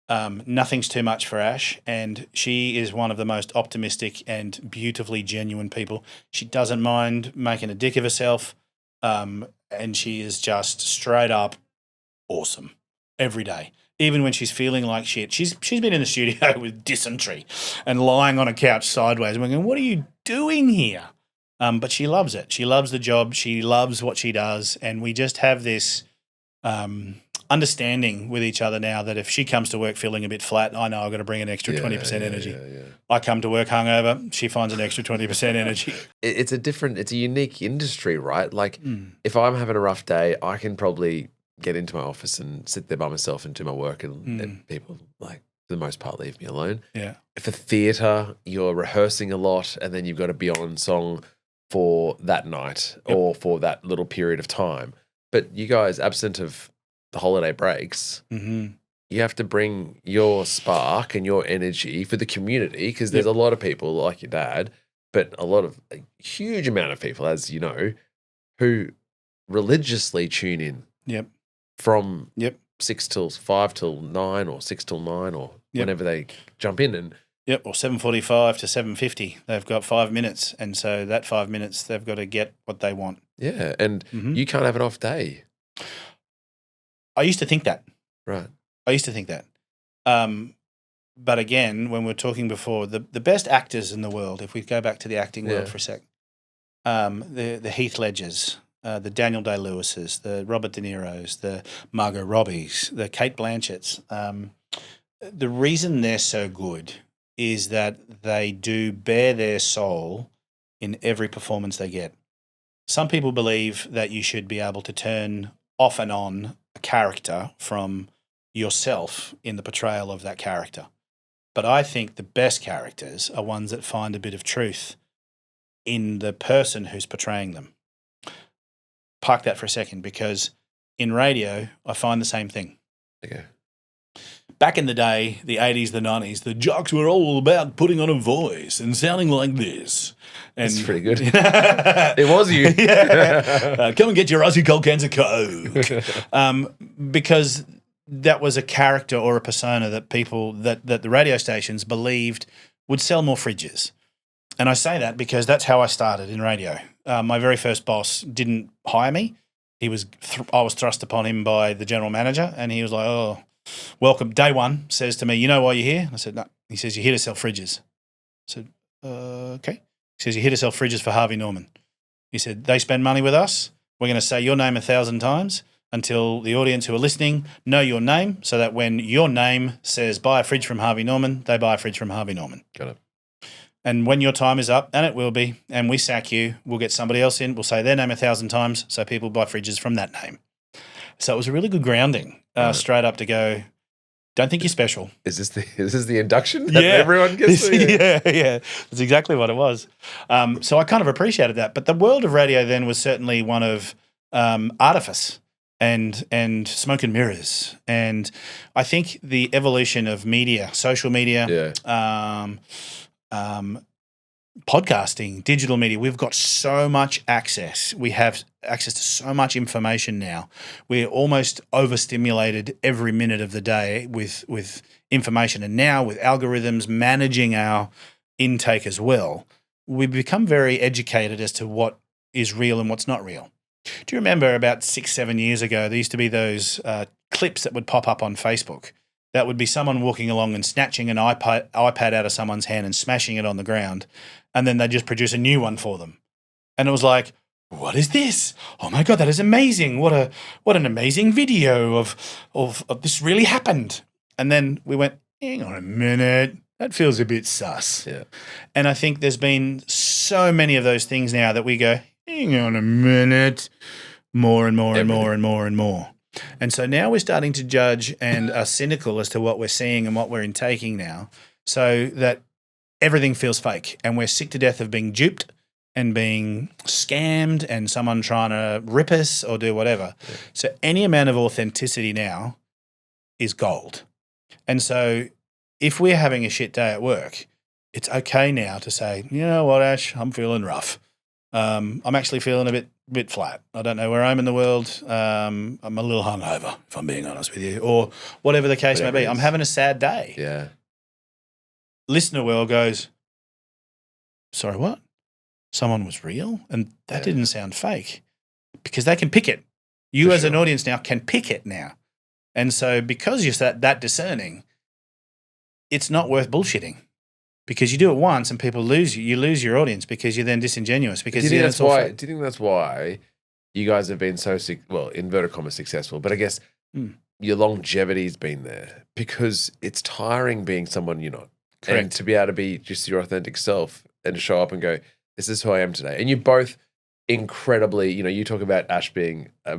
Nothing's too much for Ash, and she is one of the most optimistic and beautifully genuine people. She doesn't mind making a dick of herself, and she is just straight up awesome every day. Even when she's feeling like shit, she's been in the studio with dysentery and lying on a couch sideways and we're going, what are you doing here? But she loves it. She loves the job. She loves what she does, and we just have this understanding with each other now that if she comes to work feeling a bit flat, I know I've got to bring an extra 20% energy. Yeah. I come to work hungover, she finds an extra 20% energy. It's a unique industry, right? Like, if I'm having a rough day, I can probably get into my office and sit there by myself and do my work, and people, like, for the most part, leave me alone. Yeah. For theatre, you're rehearsing a lot, and then you've got to be on song for that night or for that little period of time. But you guys, absent of the holiday breaks, you have to bring your spark and your energy for the community, because there's a lot of people like your dad, but a huge amount of people, as you know, who religiously tune in from 6 till 5 till 9 or 6 till 9 or whenever they jump in. And or 7:45 to 7:50. They've got 5 minutes, and so that 5 minutes they've got to get what they want. Yeah, and you can't have an off day. I used to think that. Right. I used to think that. But again, when we were talking before, the best actors in the world, if we go back to the acting world for a sec, the Heath Ledgers, the Daniel Day-Lewises, the Robert De Niros, the Margot Robbies, the Kate Blanchetts, the reason they're so good is that they do bare their soul in every performance they get. Some people believe that you should be able to turn off and on a character from yourself in the portrayal of that character. But I think the best characters are ones that find a bit of truth in the person who's portraying them. Park that for a second, because in radio, I find the same thing. Okay. Back in the day, the 80s, the 90s, the jocks were all about putting on a voice and sounding like this. And that's pretty good. It was you. Come and get your Aussie cold cans of Coke. Because that was a character or a persona that people, that the radio stations believed would sell more fridges. And I say that because that's how I started in radio. My very first boss didn't hire me. I was thrust upon him by the general manager, and he was like, oh, welcome. Day one, says to me, you know why you're here? I said, no. He says, you're here to sell fridges. I said, okay. He says, you're here to sell fridges for Harvey Norman. He said, they spend money with us. We're going to say your name 1,000 times until the audience who are listening know your name, so that when your name says buy a fridge from Harvey Norman, they buy a fridge from Harvey Norman. Got it. And when your time is up, and it will be, and we sack you, we'll get somebody else in, we'll say their name 1,000 times so people buy fridges from that name. So it was a really good grounding, straight up to go, don't think you're special. Is this the induction that everyone gets? Yeah. That's exactly what it was. So I kind of appreciated that. But the world of radio then was certainly one of artifice and smoke and mirrors. And I think the evolution of media, social media, podcasting, digital media, we've got so much access. We have access to so much information now. We're almost overstimulated every minute of the day with information. And now with algorithms managing our intake as well, we've become very educated as to what is real and what's not real. Do you remember about 6-7 years ago, there used to be those clips that would pop up on Facebook? That would be someone walking along and snatching an iPad out of someone's hand and smashing it on the ground, and then they just produce a new one for them. And it was like, what is this? Oh my God, that is amazing. What an amazing video of this really happened. And then we went, hang on a minute, that feels a bit sus. Yeah. And I think there's been so many of those things now that we go, hang on a minute, more and more and more and more and more. And so now we're starting to judge and are cynical as to what we're seeing and what we're intaking now, so that everything feels fake, and we're sick to death of being duped and being scammed and someone trying to rip us or do whatever. Yeah. So any amount of authenticity now is gold. And so if we're having a shit day at work, it's okay now to say, you know what, Ash, I'm feeling rough. I'm actually feeling a bit flat. I don't know where I am in the world. I'm a little hungover, if I'm being honest with you, or whatever the case may be. I'm having a sad day. Yeah. Listener world goes, sorry, what? Someone was real? And that didn't sound fake, because they can pick it. You as an audience now can pick it now. And so because you're that discerning, it's not worth bullshitting. Because you do it once and people lose you. You lose your audience because you're then disingenuous. Because do you think that's why you guys have been so, inverted commas, successful? But I guess your longevity's been there, because it's tiring being someone you're not. Correct. And to be able to be just your authentic self and to show up and go, this is who I am today. And you're both incredibly, you talk about Ash being a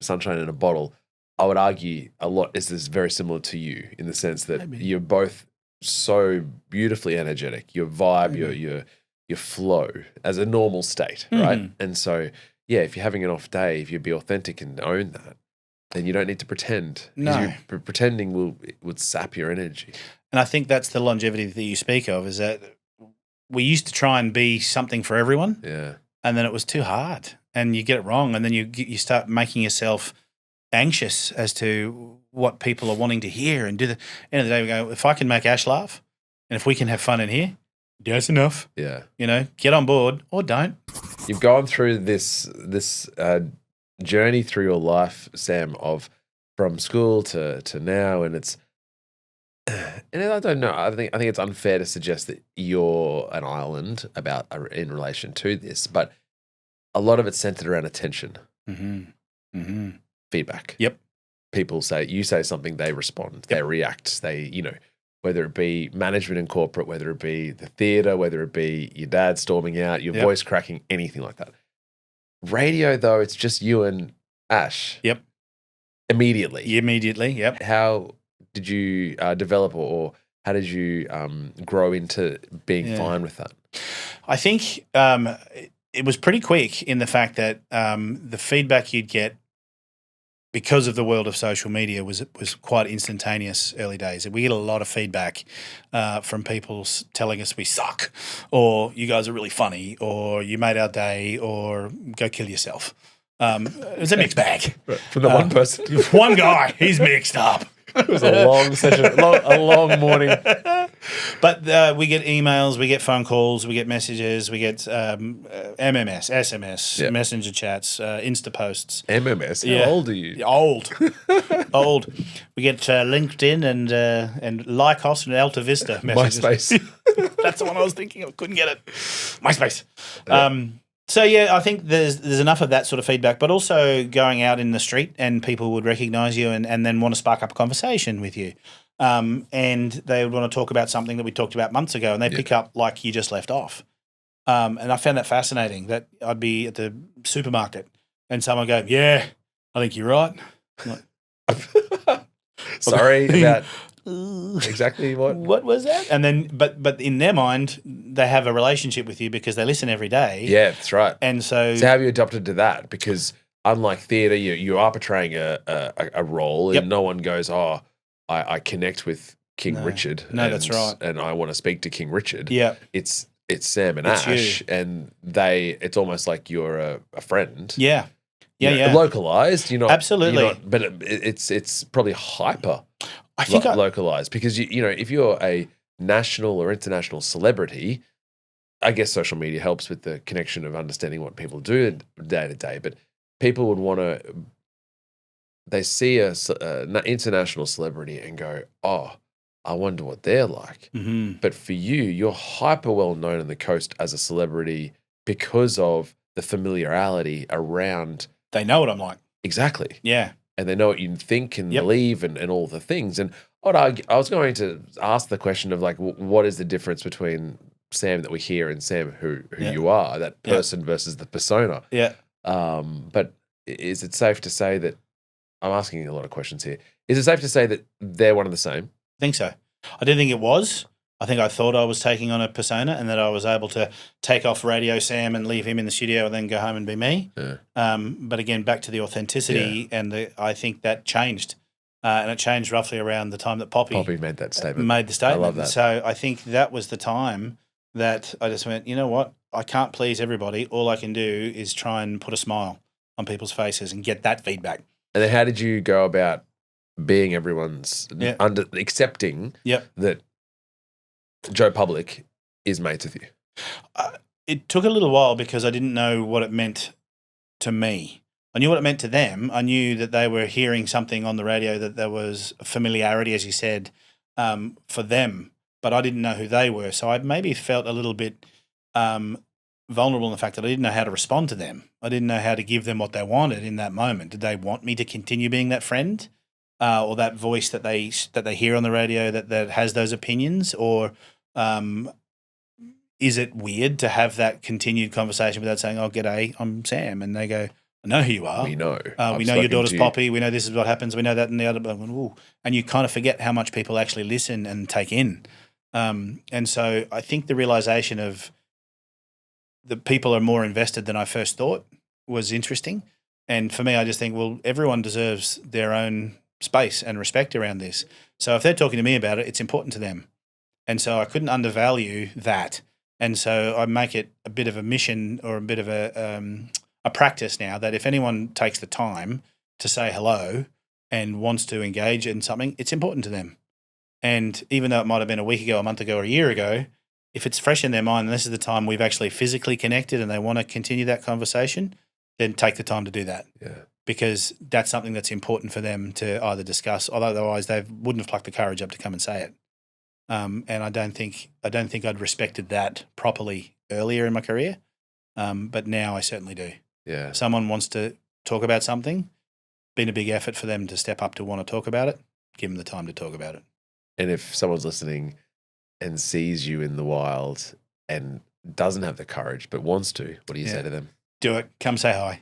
sunshine in a bottle. I would argue a lot is this very similar to you, in the sense that you're both so beautifully energetic. Your vibe, your flow as a normal state, right? And so, if you're having an off day, if you be authentic and own that, then you don't need to pretend. No, pretending would sap your energy. And I think that's the longevity that you speak of, is that we used to try and be something for everyone, and then it was too hard, and you get it wrong, and then you start making yourself anxious as to what people are wanting to hear. And do the end of the day, we go, if I can make Ash laugh and if we can have fun in here, that's enough. Yeah. Get on board or don't. You've gone through this journey through your life, Sam, of from school to now, and it's, and I don't know, I think it's unfair to suggest that you're an island in relation to this, but a lot of it's centered around attention. Feedback. Yep. People you say something, they respond, they react, whether it be management in corporate, whether it be the theatre, whether it be your dad storming out, your voice cracking, anything like that. Radio, though, it's just you and Ash. Yep. Immediately, yep. How did you develop, or how did you grow into being fine with that? I think it was pretty quick, in the fact that the feedback you'd get, because of the world of social media, was quite instantaneous early days. We get a lot of feedback from people telling us we suck, or you guys are really funny, or you made our day, or go kill yourself. It was a mixed bag. From the one person. One guy, he's mixed up. It was a long session, a long morning. But we get emails, we get phone calls, we get messages, we get MMS, SMS, messenger chats, Insta posts. MMS? How old are you? Old. We get LinkedIn and Lycos and Alta Vista messages. MySpace. That's the one I was thinking of. Couldn't get it. MySpace. So, I think there's enough of that sort of feedback, but also going out in the street and people would recognise you and then want to spark up a conversation with you. And they would want to talk about something that we talked about months ago, and they pick up like you just left off. And I found that fascinating, that I'd be at the supermarket and someone would go, I think you're right. I'm like, sorry about exactly what was that? And then, but in their mind, they have a relationship with you because they listen every day. Yeah, that's right. And so how have you adapted to that? Because unlike theatre, you are portraying a role, and no one goes, I connect with King Richard. No, that's right. And I want to speak to King Richard. Yeah, it's it's Sam and It's Ash, you. and it's almost like you're a friend. Yeah. You know, Yeah. localized. You're not Absolutely. You're not, but it's probably hyper I think localized because you know if you're a national or international celebrity, I guess social media helps with the connection of understanding what people do day to day. But people would want to. They see an international celebrity and go, "Oh, I wonder what they're like." Mm-hmm. But for you, you're hyper well known on the coast as a celebrity because of the familiarity around. They know what I'm like. Exactly. Yeah. And they know what you think and Yep. believe and all the things. And I was going to ask the question of like, what is the difference between Sam that we hear and Sam who you are, that person versus the persona? Yeah. But is it safe to say that, I'm asking a lot of questions here. Is it safe to say that they're one and the same? I think so. I didn't think it was. I think I thought I was taking on a persona and that I was able to take off Radio Sam and leave him in the studio and then go home and be me. Yeah. But again, back to the authenticity I think that changed. And it changed roughly around the time that Poppy made that statement. Made the statement. I love that. So I think that was the time that I just went, you know what? I can't please everybody. All I can do is try and put a smile on people's faces and get that feedback. And then how did you go about being everyone's accepting that Joe Public is mates with you? It took a little while because I didn't know what it meant to me. I knew what it meant to them. I knew that they were hearing something on the radio, that there was familiarity, as you said, for them, but I didn't know who they were. So I maybe felt a little bit vulnerable in the fact that I didn't know how to respond to them. I didn't know how to give them what they wanted in that moment. Did they want me to continue being that friend or that voice that they hear on the radio that has those opinions, or is it weird to have that continued conversation without saying, "Oh, g'day, I'm Sam," and they go, "I know who you are. We know. We know your daughter's Poppy. We know this is what happens. We know that and the other." Ooh. And you kind of forget how much people actually listen and take in. And so I think the realization of the people are more invested than I first thought was interesting. And for me, I just think, well, everyone deserves their own space and respect around this. So if they're talking to me about it, it's important to them. And so I couldn't undervalue that. And so I make it a bit of a mission or a bit of a practice now that if anyone takes the time to say hello and wants to engage in something, it's important to them. And even though it might have been a week ago, a month ago, or a year ago, if it's fresh in their mind and this is the time we've actually physically connected and they want to continue that conversation, then take the time to do that. Yeah. Because that's something that's important for them to either discuss, although otherwise they wouldn't have plucked the courage up to come and say it. And I don't think I'd respected that properly earlier in my career, but now I certainly do. Yeah. If someone wants to talk about something, been a big effort for them to step up to want to talk about it, give them the time to talk about it. And if someone's listening and sees you in the wild and doesn't have the courage but wants to, what do you say to them? Do it. Come say hi.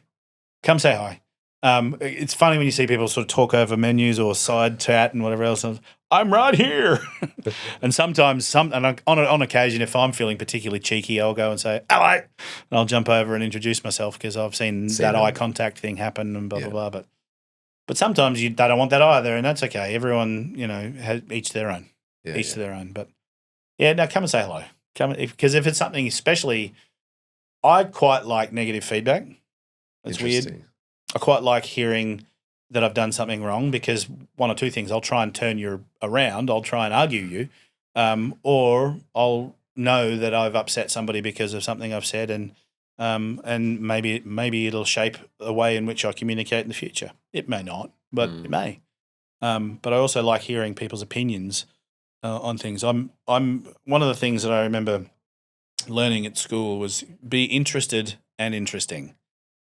Come say hi. It's funny when you see people sort of talk over menus or side chat and whatever else. I'm right here. And sometimes, on occasion, if I'm feeling particularly cheeky, I'll go and say, hello. And I'll jump over and introduce myself because I've seen that eye contact thing happen and blah, blah, blah. But sometimes they don't want that either, and that's okay. Everyone, has each to their own. To their own. But, no, come and say hello. Because if it's something especially, I quite like negative feedback. It's weird. I quite like hearing that I've done something wrong because one or two things. I'll try and turn you around. I'll try and argue you. Or I'll know that I've upset somebody because of something I've said and maybe it'll shape the way in which I communicate in the future. It may not, but it may. But I also like hearing people's opinions on things. I'm one of the things that I remember learning at school was be interested and interesting.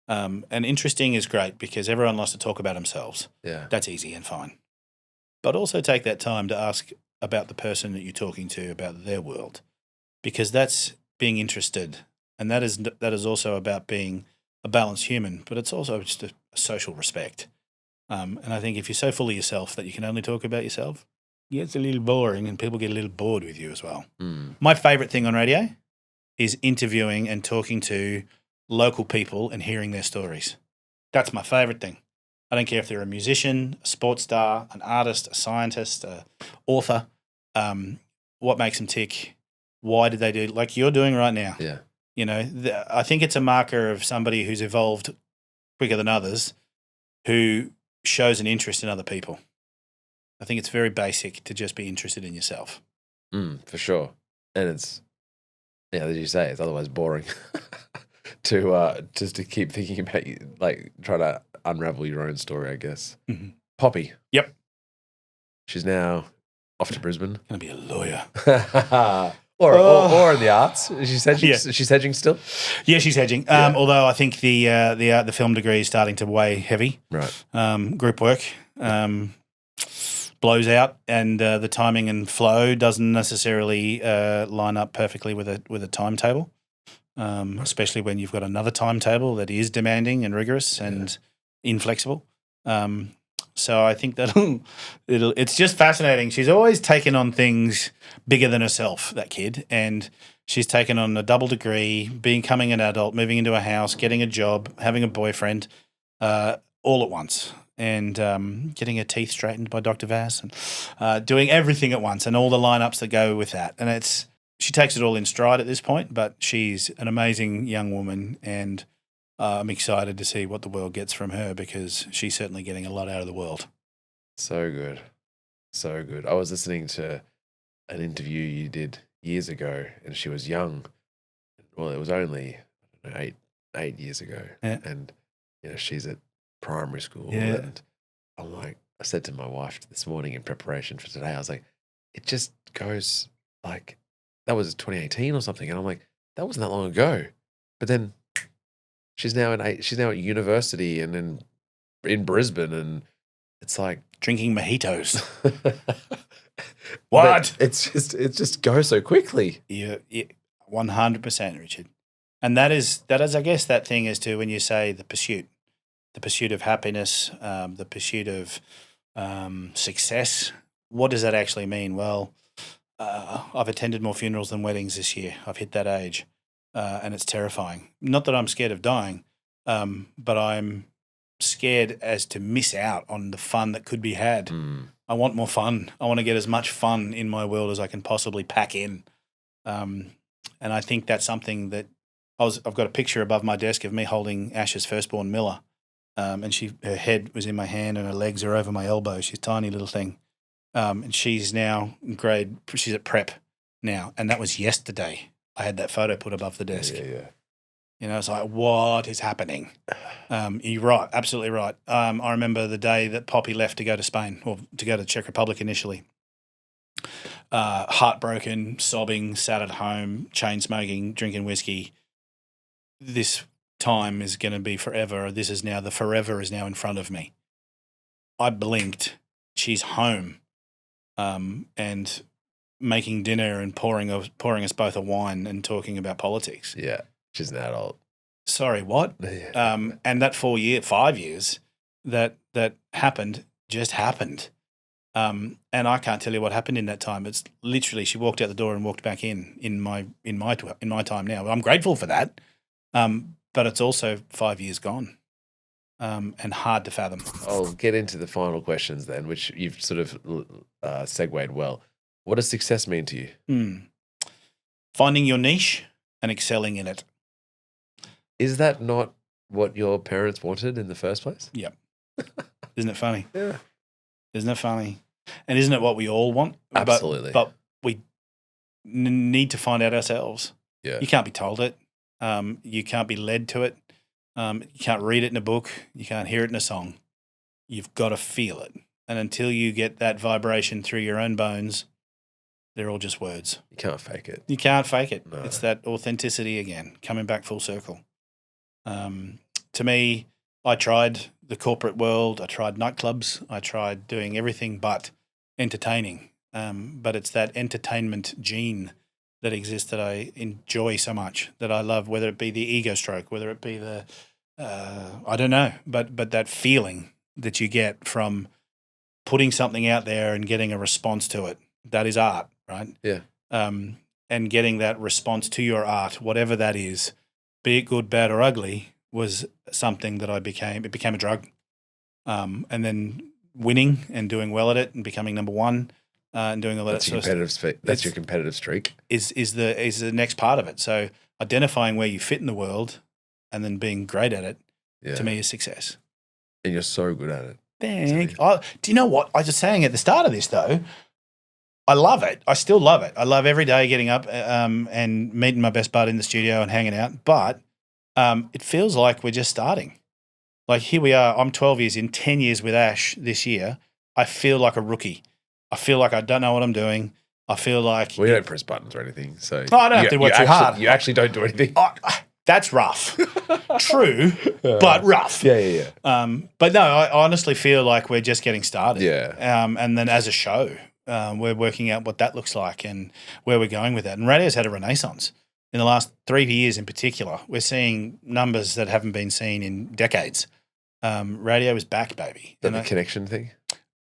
And interesting is great because everyone likes to talk about themselves. Yeah. That's easy and fine. But also take that time to ask about the person that you're talking to, about their world, because that's being interested. And that is also about being a balanced human, but it's also just a social respect. And I think if you're so full of yourself that you can only talk about yourself, it gets a little boring and people get a little bored with you as well. My favourite thing on radio is interviewing and talking to local people and hearing their stories. That's my favourite thing. I don't care if they're a musician, a sports star, an artist, a scientist, an author, what makes them tick, Why did they do like you're doing right now? Yeah. I think it's a marker of somebody who's evolved quicker than others, who shows an interest in other people. I think it's very basic to just be interested in yourself. For sure. And it's, as you say, it's otherwise boring to just to keep thinking about you, like trying to unravel your own story, I guess. Mm-hmm. Poppy. Yep. She's now off to Brisbane. Going to be a lawyer. or in the arts. She's hedging, she's hedging still? Yeah, she's hedging. Although I think the film degree is starting to weigh heavy. Right. Group work blows out, and the timing and flow doesn't necessarily line up perfectly with a timetable, especially when you've got another timetable that is demanding and rigorous and inflexible. So I think that it's just fascinating. She's always taken on things bigger than herself, that kid, and she's taken on a double degree, becoming an adult, moving into a house, getting a job, having a boyfriend, all at once, and getting her teeth straightened by Dr. Vaz, and doing everything at once, and all the lineups that go with that. And she takes it all in stride at this point, but she's an amazing young woman, and I'm excited to see what the world gets from her, because she's certainly getting a lot out of the world. So good. So good. I was listening to an interview you did years ago, and she was young. Well, it was only 8 years ago. Yeah. And, she's at primary school. Yeah. And I'm like, I said to my wife this morning in preparation for today, I was like, it just goes like, that was 2018 or something. And I'm like, that wasn't that long ago. But then she's now at university and in Brisbane, and it's like Drinking mojitos. What? It just goes so quickly. Yeah, 100%, Richard. And that is, I guess, that thing as to when you say the pursuit of happiness, the pursuit of success. What does that actually mean? Well, I've attended more funerals than weddings this year. I've hit that age. And it's terrifying. Not that I'm scared of dying, but I'm scared as to miss out on the fun that could be had. I want more fun. I want to get as much fun in my world as I can possibly pack in. And I think that's something that I've got a picture above my desk of me holding Ash's firstborn Miller, and her head was in my hand and her legs are over my elbow. She's a tiny little thing, and she's now she's at prep now, and that was yesterday. I had that photo put above the desk. Yeah. It's like, what is happening? You're right, absolutely right. I remember the day that Poppy left to go to Spain, or to go to the Czech Republic initially. Heartbroken, sobbing, sat at home, chain smoking, drinking whiskey. This time is going to be forever. The forever is now in front of me. I blinked. She's home, and making dinner and pouring us both a wine and talking about politics. Yeah, she's an adult. Sorry, what? Yeah. And that 5 years that happened just happened. And I can't tell you what happened in that time. It's literally she walked out the door and walked back in my time now. I'm grateful for that. But it's also 5 years gone. And hard to fathom. I'll get into the final questions then, which you've sort of segued well. What does success mean to you? Finding your niche and excelling in it. Is that not what your parents wanted in the first place? Yep. Isn't it funny? Yeah. Isn't it funny? And isn't it what we all want? Absolutely. But we need to find out ourselves. Yeah. You can't be told it. You can't be led to it. You can't read it in a book. You can't hear it in a song. You've got to feel it. And until you get that vibration through your own bones, they're all just words. You can't fake it. You can't fake it. No. It's that authenticity again, coming back full circle. To me, I tried the corporate world. I tried nightclubs. I tried doing everything but entertaining. But it's that entertainment gene that exists that I enjoy so much, that I love, whether it be the ego stroke, whether it be the, I don't know, but that feeling that you get from putting something out there and getting a response to it. That is art, right? Yeah. And getting that response to your art, whatever that is, be it good, bad, or ugly, was something that it became a drug. And then winning and doing well at it and becoming number one and doing all that. That's your competitive streak. Is the next part of it. So identifying where you fit in the world, and then being great at it, to me is success. And you're so good at it. Thanks. Do you know what I was just saying at the start of this though? I love it. I still love it. I love every day getting up and meeting my best bud in the studio and hanging out. But it feels like we're just starting. Like here we are. I'm 12 years in, 10 years with Ash this year. I feel like a rookie. I feel like I don't know what I'm doing. I feel like you don't press buttons or anything. So I don't have to work too hard. You actually don't do anything. That's rough. True, but rough. Yeah. But no, I honestly feel like we're just getting started. Yeah. And then as a show, we're working out what that looks like and where we're going with that. And radio's had a renaissance in the last 3 years in particular. We're seeing numbers that haven't been seen in decades. Radio is back, baby. The connection thing?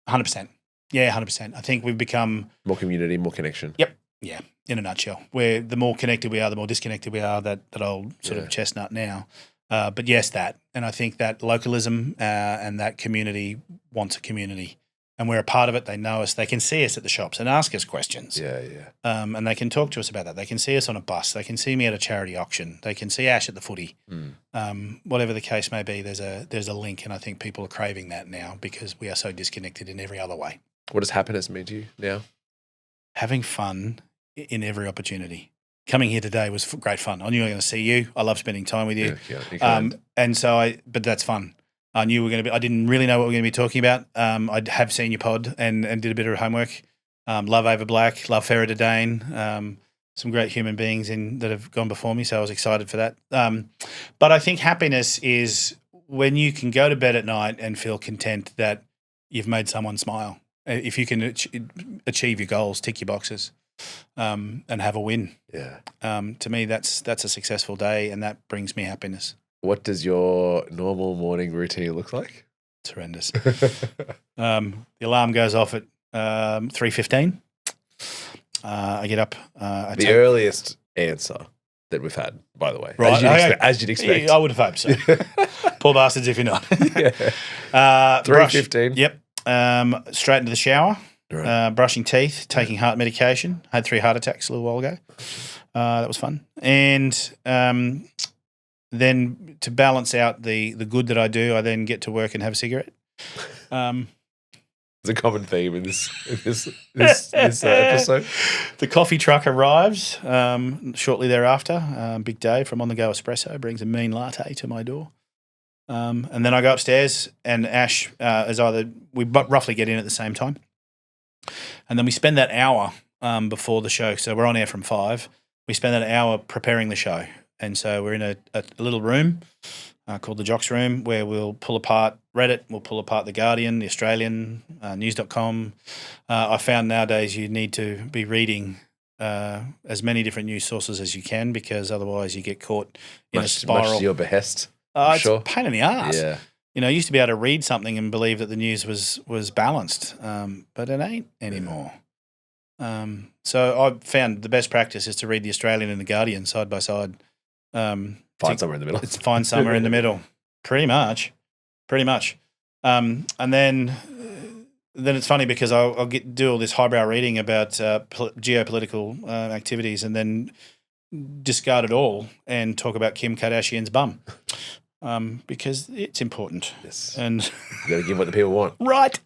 100%. Yeah, 100%. I think we've become... more community, more connection. Yep. Yeah, in a nutshell. Where the more connected we are, the more disconnected we are, that old sort of chestnut now. But yes, that. And I think that localism and that community wants a community. And we're a part of it. They know us. They can see us at the shops and ask us questions. Yeah. And they can talk to us about that. They can see us on a bus. They can see me at a charity auction. They can see Ash at the footy. Whatever the case may be, there's a link, and I think people are craving that now because we are so disconnected in every other way. What does happiness mean to you now? Having fun in every opportunity. Coming here today was great fun. I knew I was going to see you. I love spending time with you. And so but that's fun. I knew I didn't really know what we were going to be talking about. I have seen your pod and did a bit of homework. Love Ava Black, love Farida Dane, some great human beings that have gone before me. So I was excited for that. But I think happiness is when you can go to bed at night and feel content that you've made someone smile. If you can achieve your goals, tick your boxes, and have a win. Yeah. To me, that's a successful day, and that brings me happiness. What does your normal morning routine look like? It's horrendous. The alarm goes off at 3:15. I get up. The earliest answer that we've had, by the way, right? As you'd expect. Yeah, I would have hoped so. Poor bastards if you're not. 3:15. Yep. Straight into the shower. Right. Brushing teeth, taking heart medication. I had 3 heart attacks a little while ago. That was fun. And then to balance out the good that I do, I then get to work and have a cigarette. It's a common theme in this episode. The coffee truck arrives shortly thereafter. Big Dave from On The Go Espresso brings a mean latte to my door. And then I go upstairs, and Ash we roughly get in at the same time. And then we spend that hour before the show. So we're on air from 5. We spend that hour preparing the show. And so we're in a little room called the Jocks Room, where we'll pull apart Reddit, we'll pull apart The Guardian, The Australian, news.com. I found nowadays you need to be reading as many different news sources as you can, because otherwise you get caught in a spiral. Much to your behest. It's a pain in the ass. Yeah. I used to be able to read something and believe that the news was balanced, but it ain't anymore. So I've found the best practice is to read The Australian and The Guardian side by side. Find somewhere in the middle. Find somewhere in the middle. Pretty much. And then it's funny because I'll do all this highbrow reading about geopolitical activities and then discard it all and talk about Kim Kardashian's bum. Because it's important. Yes. And you got to give what the people want. Right.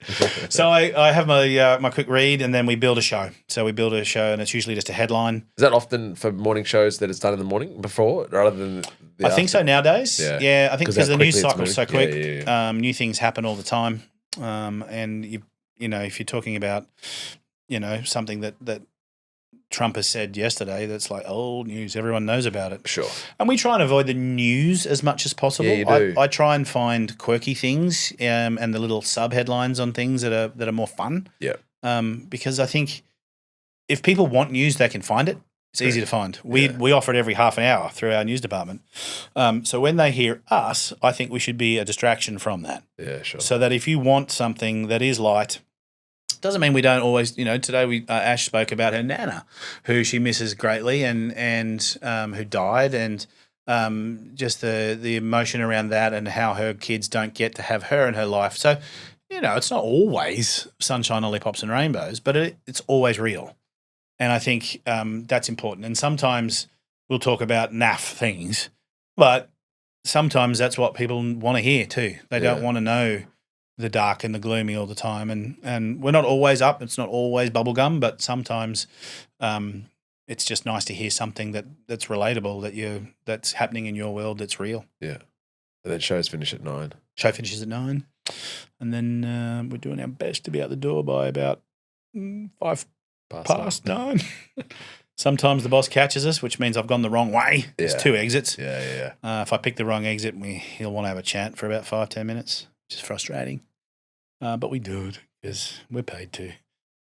So I have my quick read, and then we build a show. So we build a show, and it's usually just a headline. Is that often for morning shows that it's done in the morning before, rather than I think so nowadays. Yeah, I think because the news cycle's so quick. Yeah. New things happen all the time. And if you're talking about, something that Trump has said yesterday, that's like old news. Everyone knows about it. Sure. And we try and avoid the news as much as possible. Yeah, you do. I try and find quirky things and the little sub-headlines on things that are more fun. Yeah. Because I think if people want news, they can find it. It's easy to find. We offer it every half an hour through our news department. So when they hear us, I think we should be a distraction from that. Yeah, sure. So that if you want something that is light, doesn't mean we don't always, today Ash spoke about her Nana, who she misses greatly and who died, and just the emotion around that and how her kids don't get to have her in her life. So it's not always sunshine, lollipops and rainbows, but it's always real. And I think that's important. And sometimes we'll talk about naff things, but sometimes that's what people want to hear too. They don't want to know the dark and the gloomy all the time. And we're not always up. It's not always bubblegum, but sometimes it's just nice to hear something that's relatable, that's happening in your world that's real. Yeah. And then shows finish at 9. Show finishes at 9. And then we're doing our best to be out the door by about 5 past 9. Sometimes the boss catches us, which means I've gone the wrong way. There's 2 exits. Yeah. If I pick the wrong exit, he'll want to have a chat for about 5-10 minutes, which is frustrating. But we do it because we're paid to.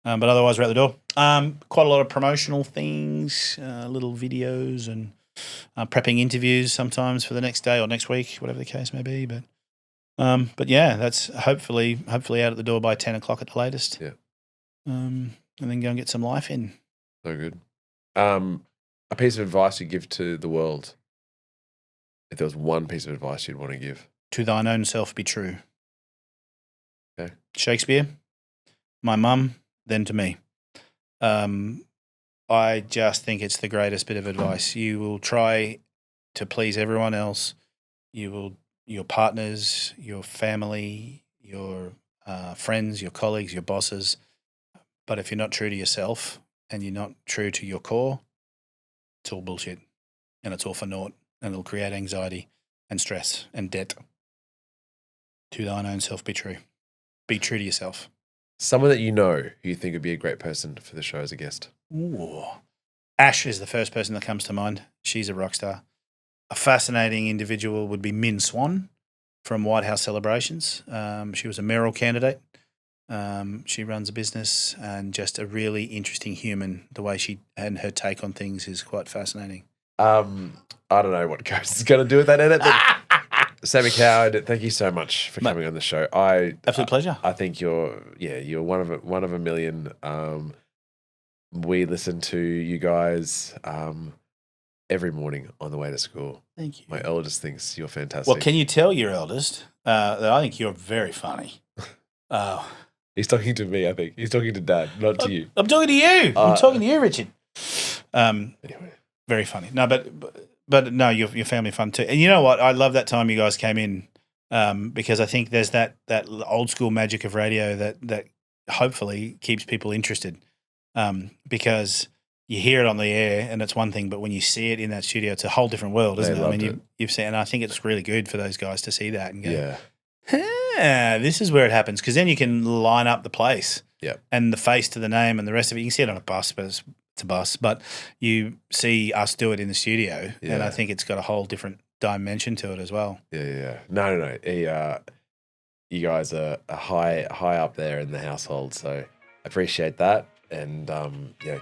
But otherwise, we're out the door. Quite a lot of promotional things, little videos and prepping interviews sometimes for the next day or next week, whatever the case may be. But yeah, that's hopefully out at the door by 10 o'clock at the latest. Yeah. And then go and get some life in. So good. A piece of advice you give to the world. If there was one piece of advice you'd want to give. To thine own self be true. Okay. Shakespeare, my mum, then to me. I just think it's the greatest bit of advice. You will try to please everyone else. Your partners, your family, your friends, your colleagues, your bosses. But if you're not true to yourself and you're not true to your core, it's all bullshit and it's all for naught and it'll create anxiety and stress and debt. To thine own self be true. Be true to yourself. Someone that you know who you think would be a great person for the show as a guest. Ooh. Ash is the first person that comes to mind. She's a rock star. A fascinating individual would be Min Swan from White House Celebrations. She was a mayoral candidate. She runs a business and just a really interesting human. The way she and her take on things is quite fascinating. I don't know what Ghost is going to do with that edit, but Sammy Coward, thank you so much for coming on the show. Absolute pleasure. I think you're one of a million. We listen to you guys every morning on the way to school. Thank you. My eldest thinks you're fantastic. Well, can you tell your eldest that I think you're very funny? He's talking to me, I think. He's talking to Dad, not to you. I'm talking to you. I'm talking to you, Richard. Anyway. Very funny. No, but no, your family fun too. And you know what? I love that time you guys came in because I think there's that old school magic of radio that hopefully keeps people interested because you hear it on the air and it's one thing, but when you see it in that studio, it's a whole different world, isn't it? I mean, you've seen, and I think it's really good for those guys to see that and go, this is where it happens, because then you can line up the place and the face to the name and the rest of it. You can see it on a bus, but it's a bus, but you see us do it in the studio, and I think it's got a whole different dimension to it as well. Yeah. No. You guys are high up there in the household, so I appreciate that, and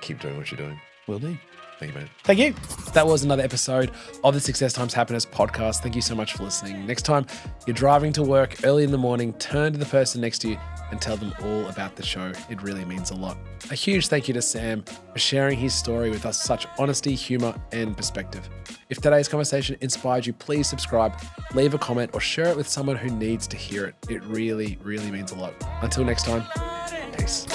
keep doing what you're doing. Will do. Thank you, mate. Thank you. That was another episode of the Success Times Happiness podcast. Thank you so much for listening. Next time you're driving to work early in the morning, turn to the person next to you and tell them all about the show. It really means a lot. A huge thank you to Sam for sharing his story with us, such honesty, humor, and perspective. If today's conversation inspired you, please subscribe, leave a comment, or share it with someone who needs to hear it. It really, really means a lot. Until next time, peace.